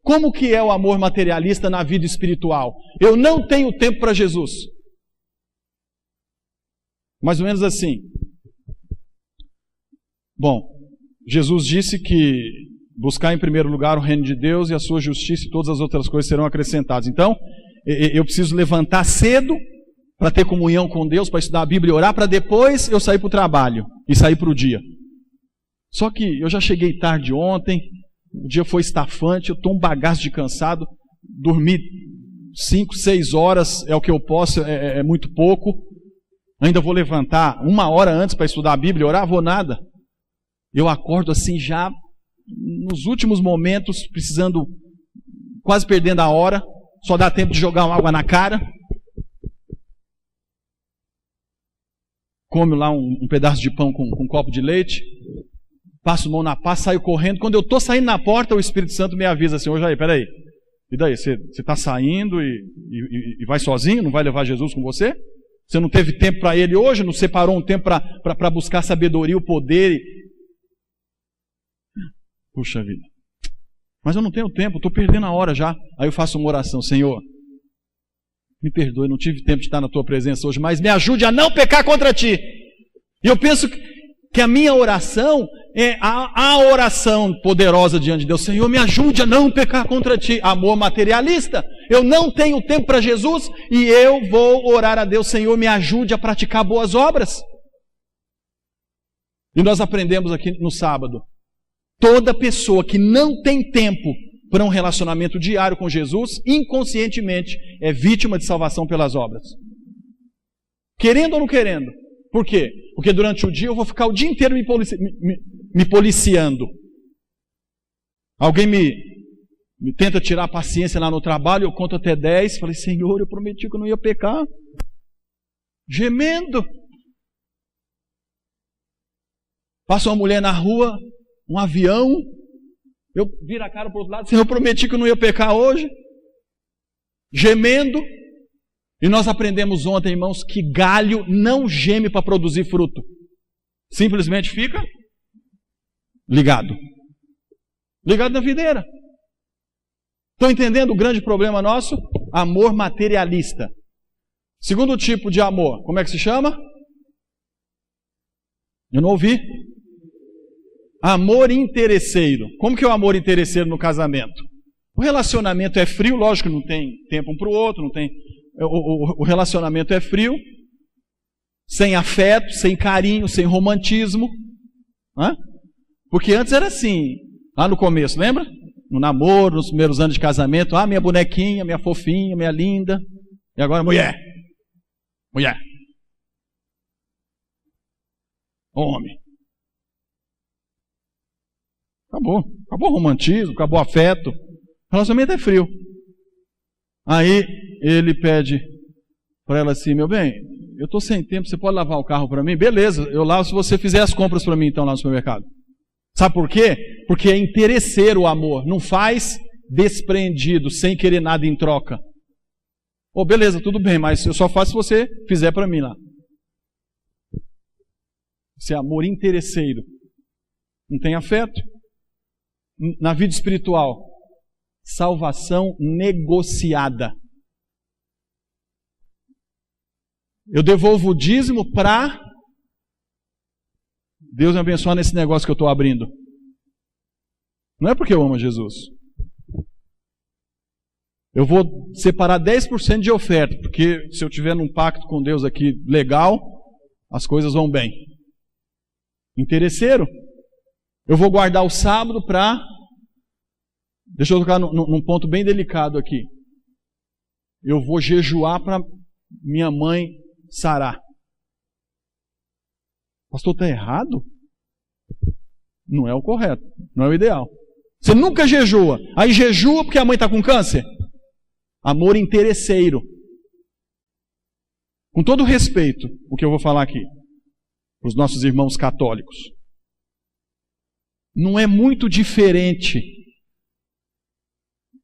Como que é o amor materialista na vida espiritual? Eu não tenho tempo para Jesus. Mais ou menos assim. Bom, Jesus disse que buscar em primeiro lugar o reino de Deus e a sua justiça e todas as outras coisas serão acrescentadas. Então, eu preciso levantar cedo para ter comunhão com Deus, para estudar a Bíblia e orar, para depois eu sair para o trabalho e sair para o dia. Só que eu já cheguei tarde ontem, o dia foi estafante, eu estou um bagaço de cansado, dormi 5, 6 horas é o que eu posso, é muito pouco. Ainda vou levantar 1 hora antes para estudar a Bíblia e orar, vou nada. Eu acordo assim já nos últimos momentos, precisando, quase perdendo a hora, só dá tempo de jogar uma água na cara. Come lá um pedaço de pão com um copo de leite, passo mão na paz, saio correndo. Quando eu estou saindo na porta, o Espírito Santo me avisa assim, Jair, peraí, e daí, você está saindo e vai sozinho, não vai levar Jesus com você? Você não teve tempo para ele hoje? Não separou um tempo para buscar sabedoria, o poder? Puxa vida. Mas eu não tenho tempo, estou perdendo a hora já. Aí eu faço uma oração, Senhor, me perdoe, não tive tempo de estar na tua presença hoje, mas me ajude a não pecar contra ti. E eu penso que a minha oração é a oração poderosa diante de Deus. Senhor, me ajude a não pecar contra ti. Amor materialista. Eu não tenho tempo para Jesus e eu vou orar a Deus. Senhor, me ajude a praticar boas obras. E nós aprendemos aqui no sábado. Toda pessoa que não tem tempo para um relacionamento diário com Jesus, inconscientemente, é vítima de salvação pelas obras. Querendo ou não querendo. Por quê? Porque durante o dia eu vou ficar o dia inteiro me policiando. Alguém me tenta tirar a paciência lá no trabalho, eu conto até 10, falei, Senhor, eu prometi que eu não ia pecar. Gemendo. Passa uma mulher na rua, um avião, eu viro a cara para o outro lado, Senhor, eu prometi que eu não ia pecar hoje. Gemendo. E nós aprendemos ontem, irmãos, que galho não geme para produzir fruto. Simplesmente fica ligado. Ligado na videira. Estão entendendo o grande problema nosso? Amor materialista. Segundo tipo de amor, como é que se chama? Eu não ouvi. Amor interesseiro. Como que é o amor interesseiro no casamento? O relacionamento é frio, lógico que não tem tempo um para o outro, não tem... O relacionamento é frio, sem afeto, sem carinho, sem romantismo. Né? Porque antes era assim, lá no começo, lembra? No namoro, nos primeiros anos de casamento, minha bonequinha, minha fofinha, minha linda. E agora, mulher. Mulher. Homem. Acabou. Acabou o romantismo, acabou o afeto. O relacionamento é frio. Aí ele pede para ela assim, meu bem, eu estou sem tempo, você pode lavar o carro para mim? Beleza, eu lavo se você fizer as compras para mim então lá no supermercado. Sabe por quê? Porque é interesseiro o amor, não faz desprendido, sem querer nada em troca. Beleza, tudo bem, mas eu só faço se você fizer para mim lá. Esse é amor interesseiro. Não tem afeto. Na vida espiritual, salvação negociada. Eu devolvo o dízimo para Deus me abençoar nesse negócio que eu estou abrindo. Não é porque eu amo Jesus. Eu vou separar 10% de oferta, porque se eu tiver num pacto com Deus aqui legal, as coisas vão bem. Interesseiro, eu vou guardar o sábado para... Deixa eu tocar num ponto bem delicado aqui. Eu vou jejuar para minha mãe sarar. Pastor, está errado? Não é o correto, não é o ideal. Você nunca jejua. Aí jejua porque a mãe está com câncer? Amor interesseiro. Com todo respeito, o que eu vou falar aqui, para os nossos irmãos católicos. Não é muito diferente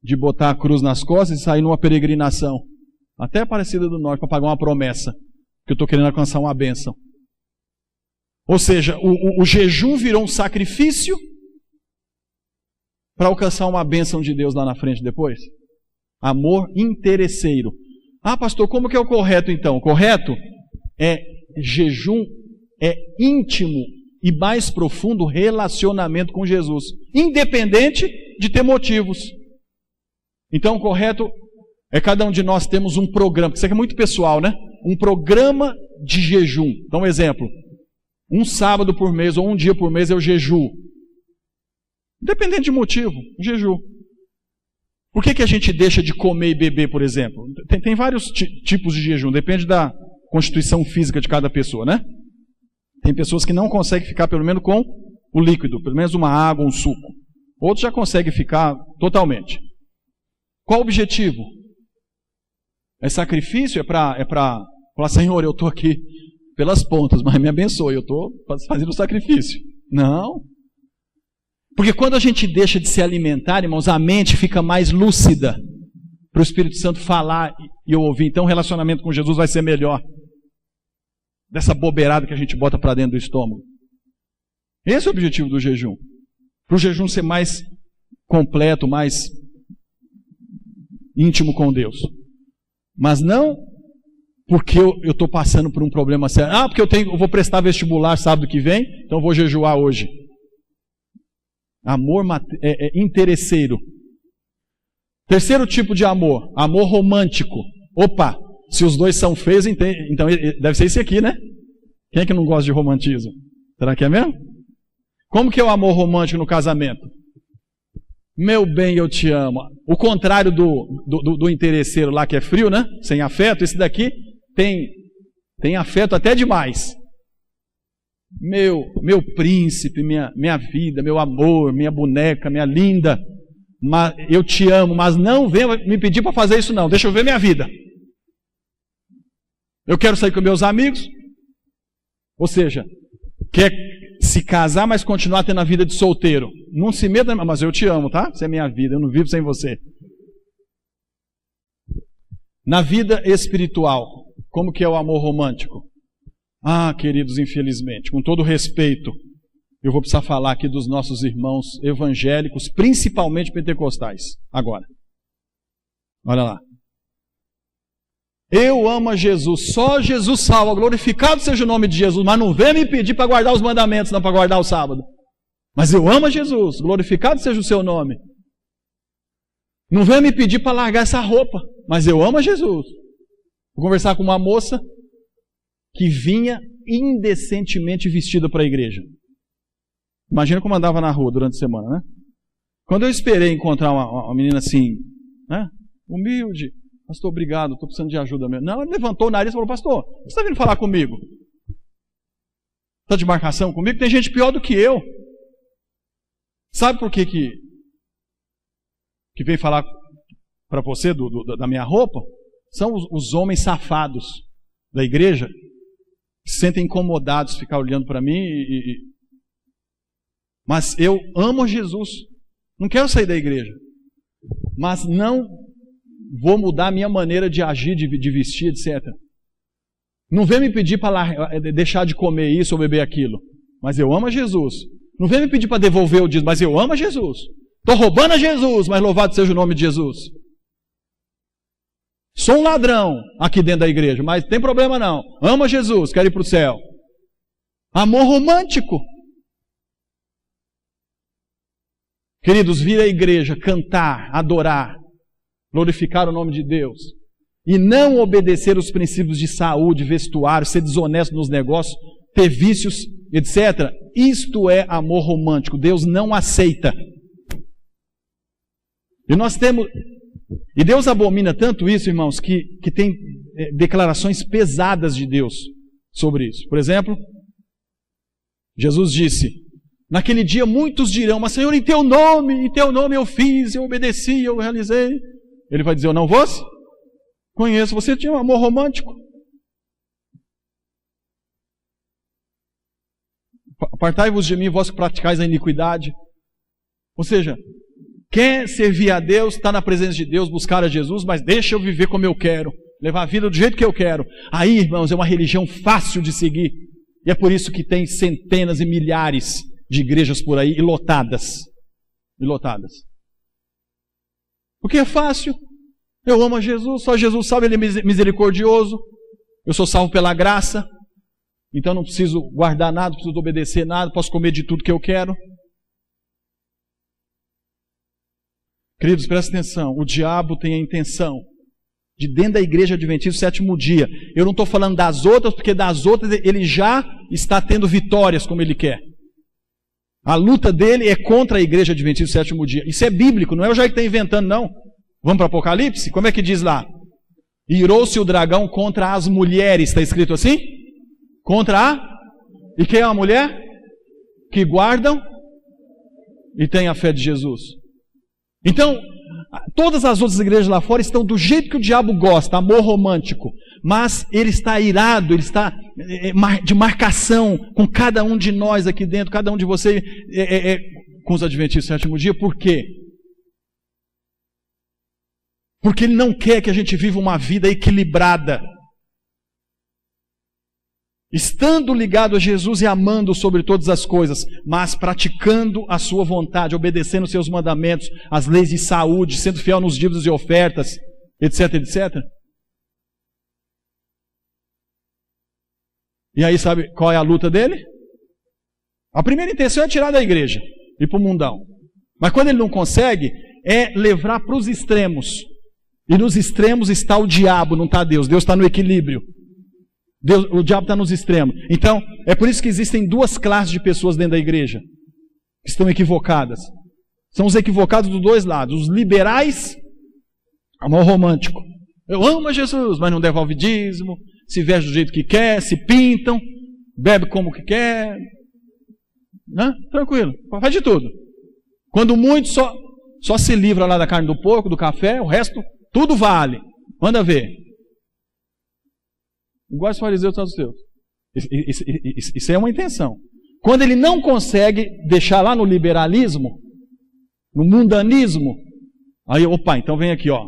de botar a cruz nas costas e sair numa peregrinação, até Aparecida do Norte, para pagar uma promessa, que eu estou querendo alcançar uma bênção. Ou seja, o jejum virou um sacrifício para alcançar uma bênção de Deus lá na frente depois. Amor interesseiro. Ah, pastor, como que é o correto então? O correto é jejum, é íntimo e mais profundo relacionamento com Jesus, independente de ter motivos. Então o correto é cada um de nós temos um programa, isso aqui é muito pessoal, né? Um programa de jejum. Então, exemplo, um sábado por mês ou um dia por mês eu jejuo. Independente de motivo, jejuo. Por que a gente deixa de comer e beber, por exemplo? Tem vários tipos de jejum, depende da constituição física de cada pessoa, né? Tem pessoas que não conseguem ficar pelo menos com o líquido, pelo menos uma água, um suco. Outros já conseguem ficar totalmente. Qual o objetivo? É sacrifício? É para falar, Senhor, eu estou aqui pelas pontas, mas me abençoe, eu estou fazendo sacrifício. Não. Porque quando a gente deixa de se alimentar, irmãos, a mente fica mais lúcida para o Espírito Santo falar e eu ouvir. Então o relacionamento com Jesus vai ser melhor. Dessa bobeirada que a gente bota para dentro do estômago. Esse é o objetivo do jejum. Para o jejum ser mais completo, mais íntimo com Deus. Mas não porque eu estou passando por um problema sério. Ah, porque eu vou prestar vestibular sábado que vem, então eu vou jejuar hoje. Amor interesseiro. Terceiro tipo de amor, amor romântico. Opa, se os dois são feios, então deve ser esse aqui, né? Quem é que não gosta de romantismo? Será que é mesmo? Como que é o amor romântico no casamento? Meu bem, eu te amo. O contrário do interesseiro lá que é frio, né? Sem afeto, esse daqui tem afeto até demais. Meu príncipe, minha vida, meu amor, minha boneca, minha linda, eu te amo, mas não venha me pedir para fazer isso não, deixa eu ver minha vida. Eu quero sair com meus amigos, ou seja, quer se casar, mas continuar tendo a vida de solteiro. Não se meta, mas eu te amo, tá? Você é minha vida, eu não vivo sem você. Na vida espiritual, como que é o amor romântico? Ah, queridos, infelizmente, com todo respeito, eu vou precisar falar aqui dos nossos irmãos evangélicos, principalmente pentecostais, agora. Olha lá. Eu amo a Jesus, só Jesus salva, glorificado seja o nome de Jesus, mas não vem me pedir para guardar os mandamentos, não para guardar o sábado. Mas eu amo a Jesus, glorificado seja o seu nome. Não vem me pedir para largar essa roupa, mas eu amo a Jesus. Vou conversar com uma moça que vinha indecentemente vestida para a igreja. Imagina como andava na rua durante a semana, né? Quando eu esperei encontrar uma menina assim, né? Humilde, pastor, obrigado, estou precisando de ajuda mesmo. Não, ela levantou o nariz e falou, pastor, você está vindo falar comigo? Está de marcação comigo? Tem gente pior do que eu. Sabe por que vem falar para você da minha roupa? São os homens safados da igreja que se sentem incomodados de ficar olhando para mim. Mas eu amo Jesus. Não quero sair da igreja. Mas não vou mudar a minha maneira de agir, de vestir, etc. Não vem me pedir para deixar de comer isso ou beber aquilo. Mas eu amo a Jesus. Não vem me pedir para devolver o dízimo, mas eu amo a Jesus. Estou roubando a Jesus, mas louvado seja o nome de Jesus. Sou um ladrão aqui dentro da igreja, mas não tem problema não. Amo a Jesus, quero ir para o céu. Amor romântico. Queridos, vir à igreja, cantar, adorar, glorificar o nome de Deus, e não obedecer os princípios de saúde, vestuário, ser desonesto nos negócios, ter vícios, etc. Isto é amor romântico. Deus não aceita. E Deus abomina tanto isso, irmãos, que tem declarações pesadas de Deus sobre isso. Por exemplo, Jesus disse: naquele dia muitos dirão, mas Senhor, em teu nome eu fiz, eu obedeci, eu realizei. Ele vai dizer: eu não vos conheço. Você tinha um amor romântico? Apartai-vos de mim, vós que praticais a iniquidade. Ou seja, quer servir a Deus, está na presença de Deus, buscar a Jesus, mas deixa eu viver como eu quero, levar a vida do jeito que eu quero. Aí, irmãos, é uma religião fácil de seguir. E é por isso que tem centenas e milhares de igrejas por aí, e lotadas. Porque é fácil. Eu amo a Jesus, só Jesus sabe, Ele é misericordioso. Eu sou salvo pela graça. Então não preciso guardar nada, não preciso obedecer nada, posso comer de tudo que eu quero. Queridos, prestem atenção. O diabo tem a intenção de, dentro da igreja adventista, o sétimo dia. Eu não estou falando das outras, porque das outras ele já está tendo vitórias como ele quer. A luta dele é contra a igreja adventista, o sétimo dia. Isso é bíblico, não é o Jair que está inventando, não. Vamos para Apocalipse? Como é que diz lá? Irou-se o dragão contra as mulheres, está escrito assim? E quem é a mulher? Que guardam e têm a fé de Jesus. Então, todas as outras igrejas lá fora estão do jeito que o diabo gosta, amor romântico. Mas ele está irado, ele está de marcação com cada um de nós aqui dentro, cada um de vocês, com os adventistas do sétimo dia. Por quê? Porque ele não quer que a gente viva uma vida equilibrada. Estando ligado a Jesus e amando sobre todas as coisas, mas praticando a sua vontade, obedecendo os seus mandamentos, as leis de saúde, sendo fiel nos dívidos e ofertas, etc, etc. E aí sabe qual é a luta dele? A primeira intenção é tirar da igreja e para o mundão. Mas quando ele não consegue, é levar para os extremos. E nos extremos está o diabo, não está Deus. Deus está no equilíbrio. O diabo está nos extremos. Então, é por isso que existem duas classes de pessoas dentro da igreja que estão equivocadas. São os equivocados dos dois lados. Os liberais, amor romântico. Eu amo a Jesus, mas não devolve dízimo, se veste do jeito que quer, se pintam, bebe como que quer. Né? Tranquilo, faz de tudo. Quando muito, só se livra lá da carne do porco, do café, o resto, tudo vale. Manda ver. Igual os fariseus e os saduceus. Isso é uma intenção. Quando ele não consegue deixar lá no liberalismo, no mundanismo, aí, opa, então vem aqui, ó.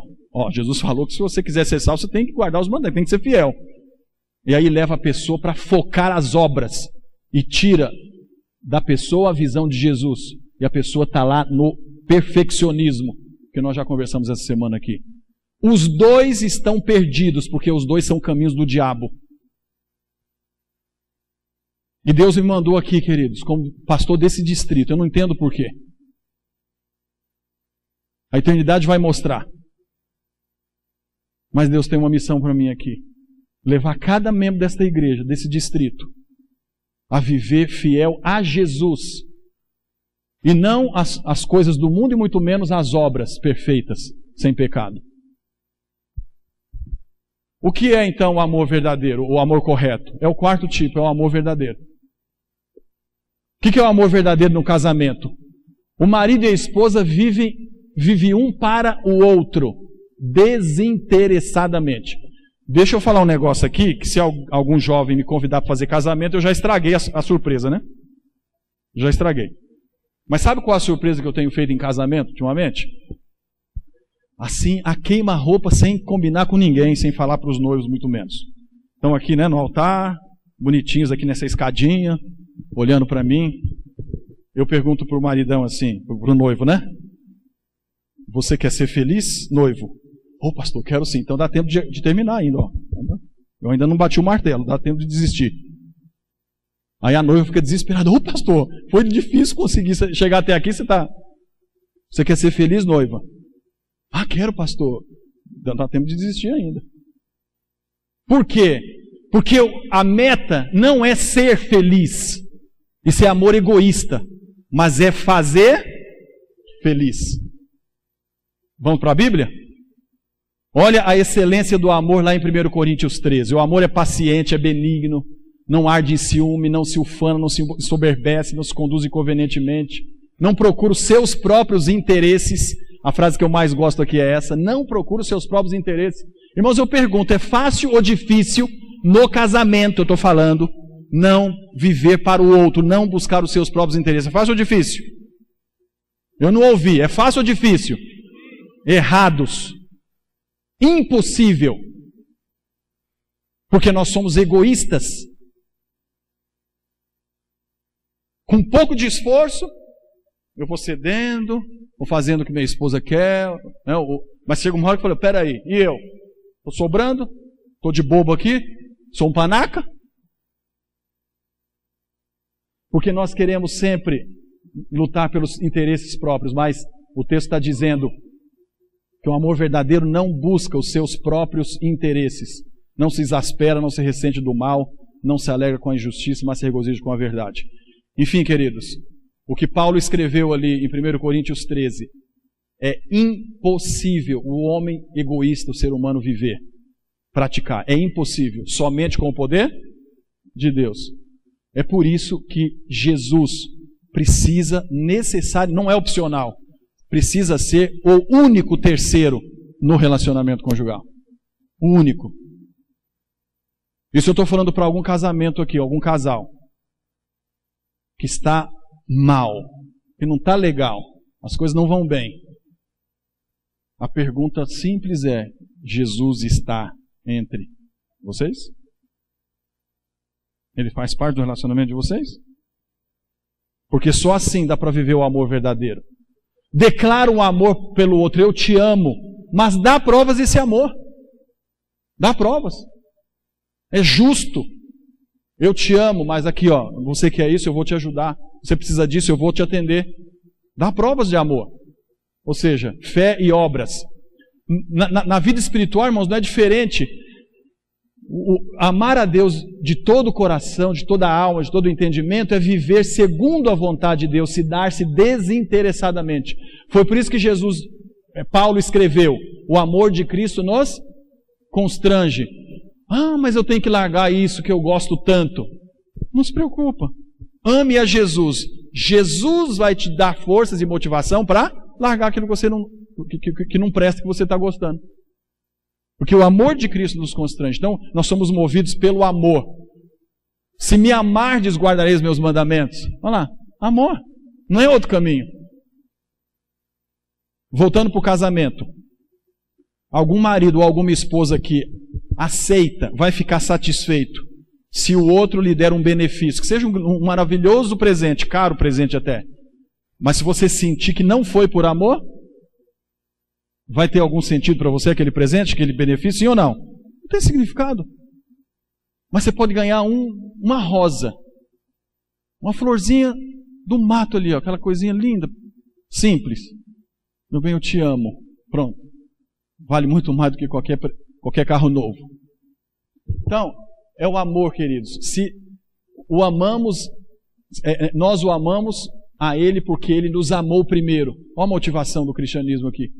Jesus falou que se você quiser ser salvo, você tem que guardar os mandamentos, tem que ser fiel. E aí leva a pessoa para focar as obras e tira da pessoa a visão de Jesus. E a pessoa está lá no perfeccionismo, que nós já conversamos essa semana aqui. Os dois estão perdidos, porque os dois são caminhos do diabo. E Deus me mandou aqui, queridos, como pastor desse distrito. Eu não entendo por quê. A eternidade vai mostrar. Mas Deus tem uma missão para mim aqui. Levar cada membro desta igreja, desse distrito, a viver fiel a Jesus. E não as coisas do mundo e muito menos as obras perfeitas, sem pecado. O que é então o amor verdadeiro, o amor correto? É o quarto tipo, é o amor verdadeiro. O que é o amor verdadeiro no casamento? O marido e a esposa vivem um para o outro, desinteressadamente. Deixa eu falar um negócio aqui, que se algum jovem me convidar para fazer casamento, eu já estraguei a surpresa, né? Já estraguei. Mas sabe qual é a surpresa que eu tenho feito em casamento ultimamente? Assim, a queima-roupa sem combinar com ninguém, sem falar para os noivos muito menos. Estão aqui, né, no altar, bonitinhos aqui nessa escadinha, olhando para mim. Eu pergunto para o maridão assim, para o noivo, né? Você quer ser feliz, noivo? Ô, pastor, quero sim. Então dá tempo de terminar ainda, ó. Eu ainda não bati o martelo, dá tempo de desistir. Aí a noiva fica desesperada. Ô, pastor, foi difícil conseguir chegar até aqui, você quer ser feliz, noiva? Ah, quero, pastor. Não dá tempo de desistir ainda. Por quê? Porque a meta não é ser feliz. Isso é amor egoísta. Mas é fazer feliz. Vamos para a Bíblia? Olha a excelência do amor lá em 1 Coríntios 13. O amor é paciente, é benigno, não arde em ciúme, não se ufana, não se soberbece, não se conduz inconvenientemente, não procura os seus próprios interesses. A frase que eu mais gosto aqui é essa: não procura os seus próprios interesses. Irmãos, eu pergunto, é fácil ou difícil no casamento, eu estou falando, não viver para o outro, não buscar os seus próprios interesses? É fácil ou difícil? Eu não ouvi. É fácil ou difícil? Errados. Impossível. Porque nós somos egoístas. Com um pouco de esforço, eu vou cedendo, vou fazendo o que minha esposa quer, né? Mas chega uma hora que eu falo, peraí, e eu? Estou sobrando? Estou de bobo aqui? Sou um panaca? Porque nós queremos sempre lutar pelos interesses próprios, mas o texto está dizendo que o amor verdadeiro não busca os seus próprios interesses, não se exaspera, não se ressente do mal, não se alegra com a injustiça, mas se regozija com a verdade. Enfim, queridos, o que Paulo escreveu ali em 1 Coríntios 13, é impossível o homem egoísta, o ser humano, viver, praticar. É impossível, somente com o poder de Deus. É por isso que Jesus precisa, necessário, não é opcional, precisa ser o único terceiro no relacionamento conjugal. O único. Isso eu estou falando para algum casamento aqui, algum casal que está mal, que não está legal, as coisas não vão bem. A pergunta simples é: Jesus está entre vocês? Ele faz parte do relacionamento de vocês? Porque só assim dá para viver o amor verdadeiro. Declara um amor pelo outro, eu te amo, mas dá provas desse amor. Dá provas. É justo. Eu te amo, mas aqui, ó, você quer isso, eu vou te ajudar. Você precisa disso, eu vou te atender. Dá provas de amor. Ou seja, fé e obras. Na vida espiritual, irmãos, não é diferente. Amar a Deus de todo o coração, de toda a alma, de todo o entendimento, é viver segundo a vontade de Deus, se dar-se desinteressadamente. Foi por isso que Paulo escreveu: o amor de Cristo nos constrange. Ah, mas eu tenho que largar isso que eu gosto tanto. Não se preocupa. Ame a Jesus. Jesus vai te dar forças e motivação para largar aquilo que você que não presta, que você está gostando. Porque o amor de Cristo nos constrange. Então, nós somos movidos pelo amor. Se me amardes, guardareis os meus mandamentos. Olha lá, amor. Não é outro caminho. Voltando para o casamento. Algum marido ou alguma esposa que aceita, vai ficar satisfeito se o outro lhe der um benefício, que seja um maravilhoso presente, caro presente até. Mas se você sentir que não foi por amor, vai ter algum sentido para você aquele presente, aquele benefício, sim ou não? Não tem significado. Mas você pode ganhar uma rosa, uma florzinha do mato ali, ó, aquela coisinha linda, simples. Meu bem, eu te amo. Pronto. Vale muito mais do que qualquer carro novo. Então, é o amor, queridos. Se o amamos, nós o amamos a Ele porque Ele nos amou primeiro. Olha a motivação do cristianismo aqui.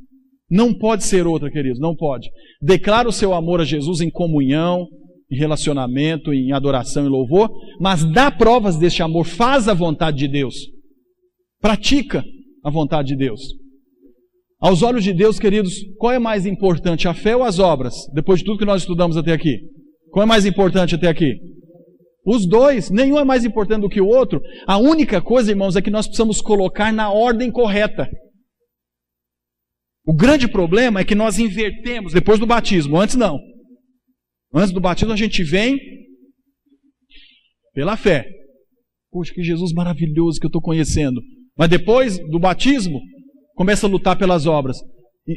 Não pode ser outra, queridos, não pode. Declara o seu amor a Jesus em comunhão, em relacionamento, em adoração e louvor, mas dá provas deste amor, faz a vontade de Deus. Pratica a vontade de Deus. Aos olhos de Deus, queridos, qual é mais importante, a fé ou as obras? Depois de tudo que nós estudamos até aqui. Qual é mais importante até aqui? Os dois. Nenhum é mais importante do que o outro. A única coisa, irmãos, é que nós precisamos colocar na ordem correta. O grande problema é que nós invertemos depois do batismo. Antes não. Antes do batismo a gente vem pela fé. Poxa, que Jesus maravilhoso que eu estou conhecendo. Mas depois do batismo, começa a lutar pelas obras.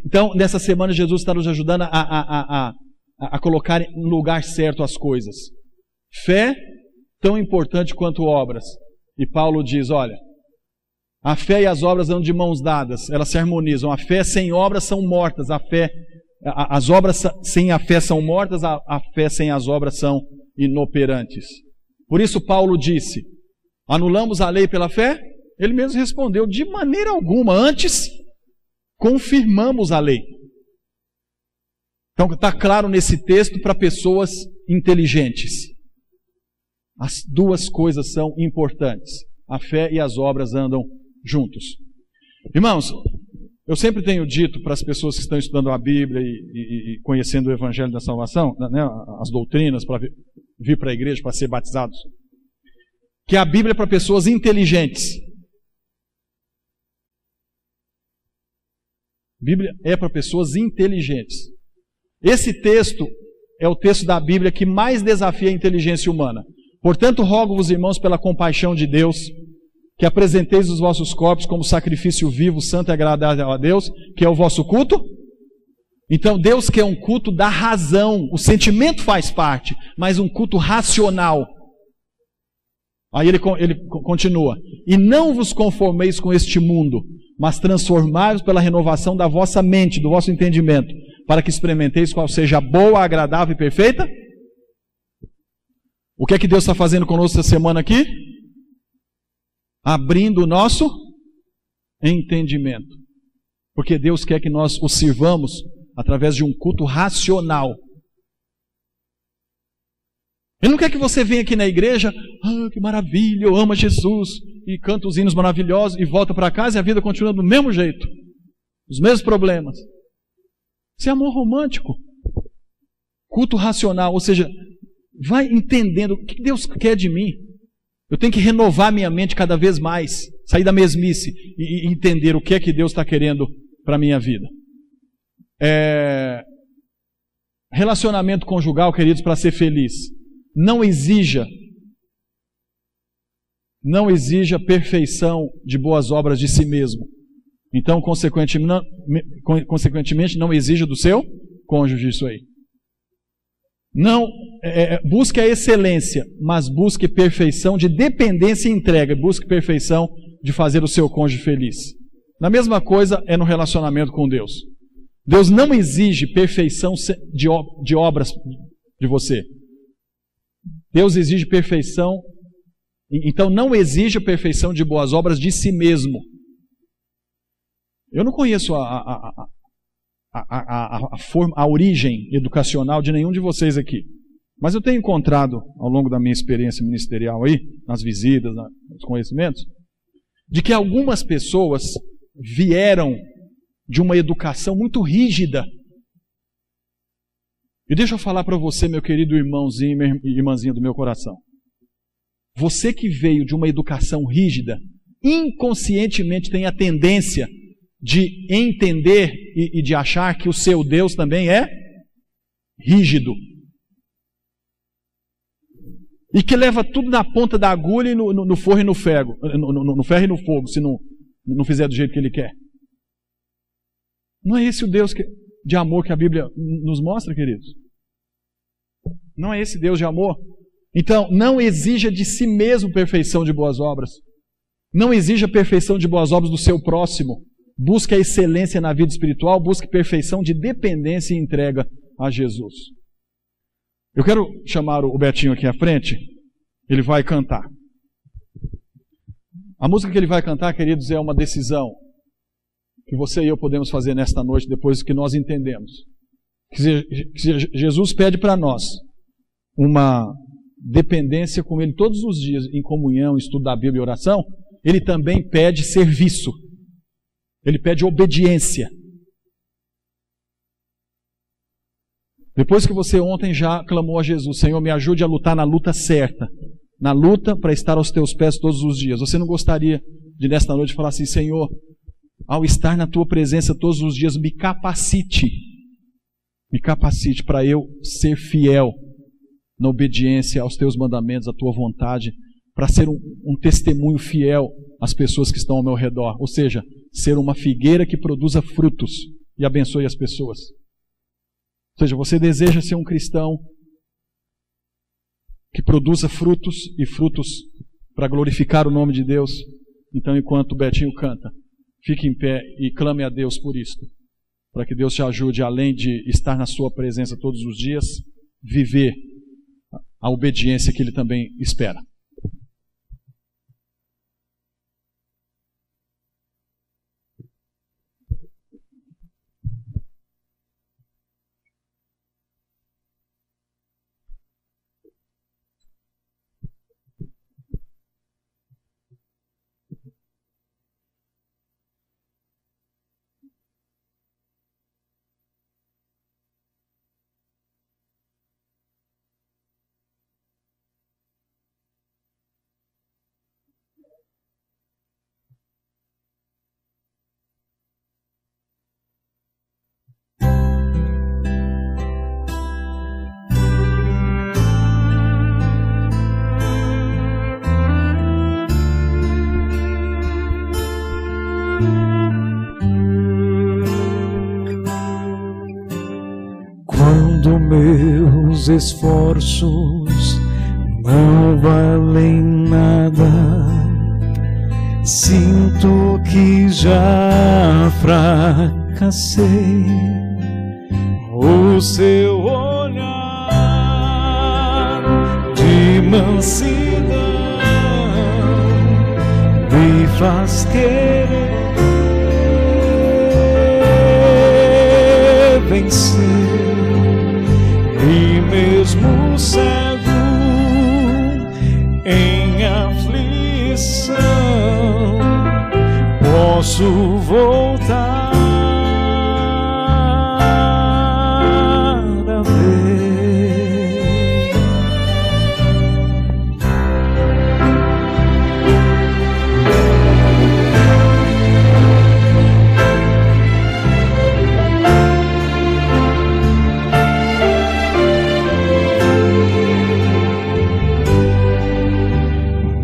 Então, nessa semana, Jesus está nos ajudando a colocar no lugar certo as coisas. Fé, tão importante quanto obras. E Paulo diz, olha, A fé e as obras andam de mãos dadas, elas se harmonizam. A fé sem obras são mortas, as obras sem a fé são mortas, a fé sem as obras são inoperantes. Por isso Paulo disse, anulamos a lei pela fé? Ele mesmo respondeu, de maneira alguma, antes confirmamos a lei. Então está claro nesse texto para pessoas inteligentes. As duas coisas são importantes. A fé e as obras andam juntos. Irmãos, eu sempre tenho dito para as pessoas que estão estudando a Bíblia e conhecendo o Evangelho da Salvação, né, as doutrinas, para vir para a igreja, para ser batizados, que a Bíblia é para pessoas inteligentes. A Bíblia é para pessoas inteligentes. Esse texto é o texto da Bíblia que mais desafia a inteligência humana. Portanto, rogo-vos, irmãos, pela compaixão de Deus, que apresenteis os vossos corpos como sacrifício vivo, santo e agradável a Deus, que é o vosso culto. Então, Deus quer um culto da razão, o sentimento faz parte, mas um culto racional. Aí ele continua, e não vos conformeis com este mundo, mas transformai-vos pela renovação da vossa mente, do vosso entendimento, para que experimenteis qual seja a boa, agradável e perfeita. O que é que Deus está fazendo conosco essa semana aqui? Abrindo o nosso entendimento. Porque Deus quer que nós o sirvamos através de um culto racional. Ele não quer que você venha aqui na igreja, que maravilha, eu amo Jesus, e canta os hinos maravilhosos, e volta para casa e a vida continua do mesmo jeito. Os mesmos problemas. Isso é amor romântico. Culto racional, ou seja, vai entendendo o que Deus quer de mim. Eu tenho que renovar minha mente cada vez mais, sair da mesmice e entender o que é que Deus está querendo para a minha vida. Relacionamento conjugal, queridos, para ser feliz, não exija perfeição de boas obras de si mesmo. Então, consequentemente, não exija do seu cônjuge isso aí. Não, busque a excelência, mas busque perfeição de dependência e entrega. Busque perfeição de fazer o seu cônjuge feliz. Na mesma coisa é no relacionamento com Deus. Deus não exige perfeição de obras de você. Deus exige perfeição, então não exige a perfeição de boas obras de si mesmo. Eu não conheço a origem educacional de nenhum de vocês aqui. Mas eu tenho encontrado, ao longo da minha experiência ministerial aí, nas visitas, nos conhecimentos, de que algumas pessoas vieram de uma educação muito rígida. E deixa eu falar para você, meu querido irmãozinho e irmãzinha do meu coração. Você que veio de uma educação rígida, inconscientemente tem a tendência de entender e de achar que o seu Deus também é rígido. E que leva tudo na ponta da agulha e no forro e no ferro, no ferro e no fogo, se não fizer do jeito que ele quer. Não é esse o Deus de amor que a Bíblia nos mostra, queridos? Não é esse Deus de amor? Então, não exija de si mesmo perfeição de boas obras. Não exija perfeição de boas obras do seu próximo. Busque a excelência na vida espiritual, busque perfeição de dependência e entrega a Jesus. Eu quero chamar o Betinho aqui à frente, ele vai cantar. A música que ele vai cantar, queridos, é uma decisão que você e eu podemos fazer nesta noite, depois que nós entendemos. Que Jesus pede para nós uma dependência com Ele todos os dias, em comunhão, estudo da Bíblia e oração. Ele também pede serviço. Ele pede obediência. Depois que você ontem já clamou a Jesus, Senhor, me ajude a lutar na luta certa, na luta para estar aos teus pés todos os dias. Você não gostaria de nesta noite falar assim, Senhor, ao estar na tua presença todos os dias, me capacite para eu ser fiel na obediência aos teus mandamentos, à tua vontade, para ser um testemunho fiel às pessoas que estão ao meu redor. Ou seja, ser uma figueira que produza frutos e abençoe as pessoas. Ou seja, você deseja ser um cristão que produza frutos e frutos para glorificar o nome de Deus. Então, enquanto o Betinho canta, fique em pé e clame a Deus por isto, para que Deus te ajude, além de estar na sua presença todos os dias, viver a obediência que Ele também espera. Quando meus esforços não valem nada, sinto que já fracassei. O seu olhar de mansidão me faz querer vencer. E mesmo cego em aflição, posso voltar a ver.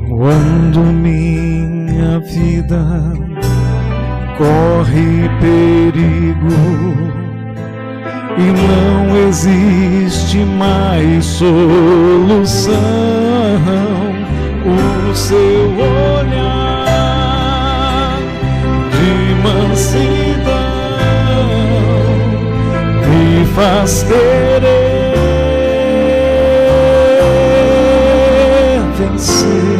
Quando minha vida corre perigo e não existe mais solução, o seu olhar de mansidão me faz querer vencer.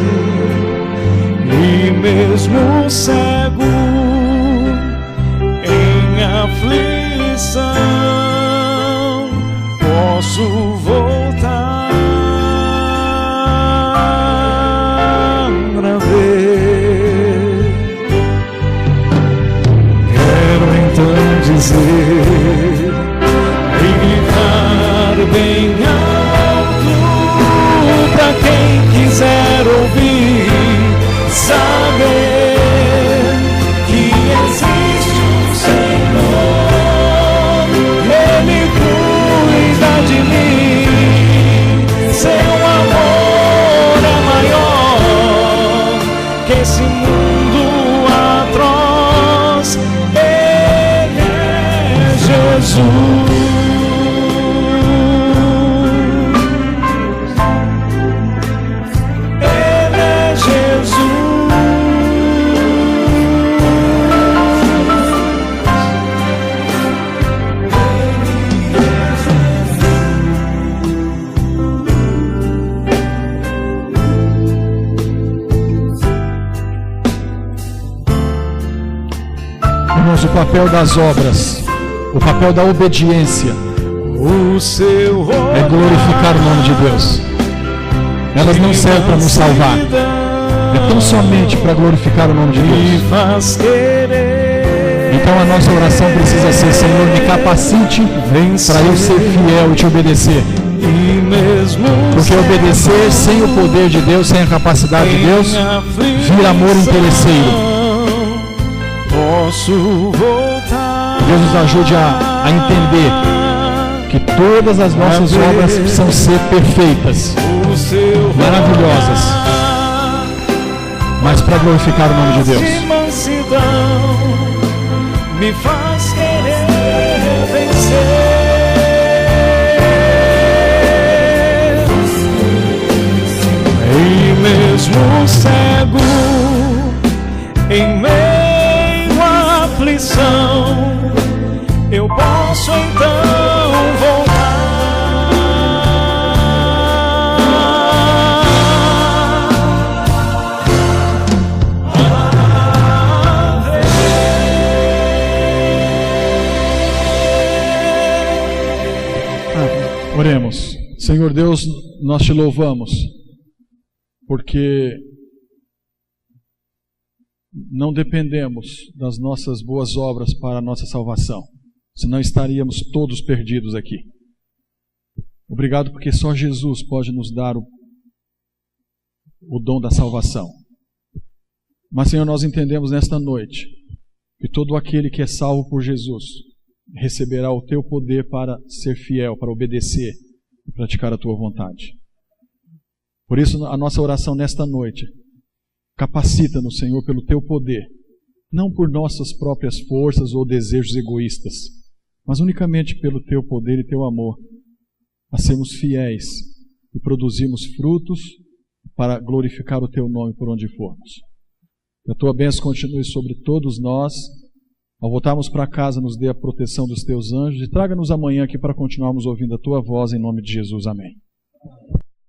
E mesmo cego em aflição, posso voltar a ver. Quero então dizer e gritar bem alto para quem quiser ouvir, saber que existe um Senhor, Ele cuida de mim. Seu amor é maior que esse mundo atroz. Ele é Jesus. O papel das obras, o papel da obediência é glorificar o nome de Deus. Elas não servem para nos salvar, é tão somente para glorificar o nome de Deus. Então a nossa oração precisa ser: Senhor, me capacite para eu ser fiel e te obedecer. Porque obedecer sem o poder de Deus, sem a capacidade de Deus, vira amor interesseiro. Deus nos ajude a entender que todas as nossas obras precisam ser perfeitas, maravilhosas, mas para glorificar o nome de Deus. Me faz querer vencer. E mesmo cego Senhor Deus, nós te louvamos, porque não dependemos das nossas boas obras para a nossa salvação, senão estaríamos todos perdidos aqui. Obrigado porque só Jesus pode nos dar o dom da salvação. Mas, Senhor, nós entendemos nesta noite que todo aquele que é salvo por Jesus receberá o teu poder para ser fiel, para obedecer e praticar a tua vontade. Por isso, a nossa oração nesta noite: capacita-nos, Senhor, pelo teu poder, não por nossas próprias forças ou desejos egoístas, mas unicamente pelo teu poder e teu amor, a sermos fiéis e produzirmos frutos para glorificar o teu nome por onde formos. Que a tua bênção continue sobre todos nós. Ao voltarmos para casa, nos dê a proteção dos teus anjos e traga-nos amanhã aqui para continuarmos ouvindo a tua voz, em nome de Jesus. Amém.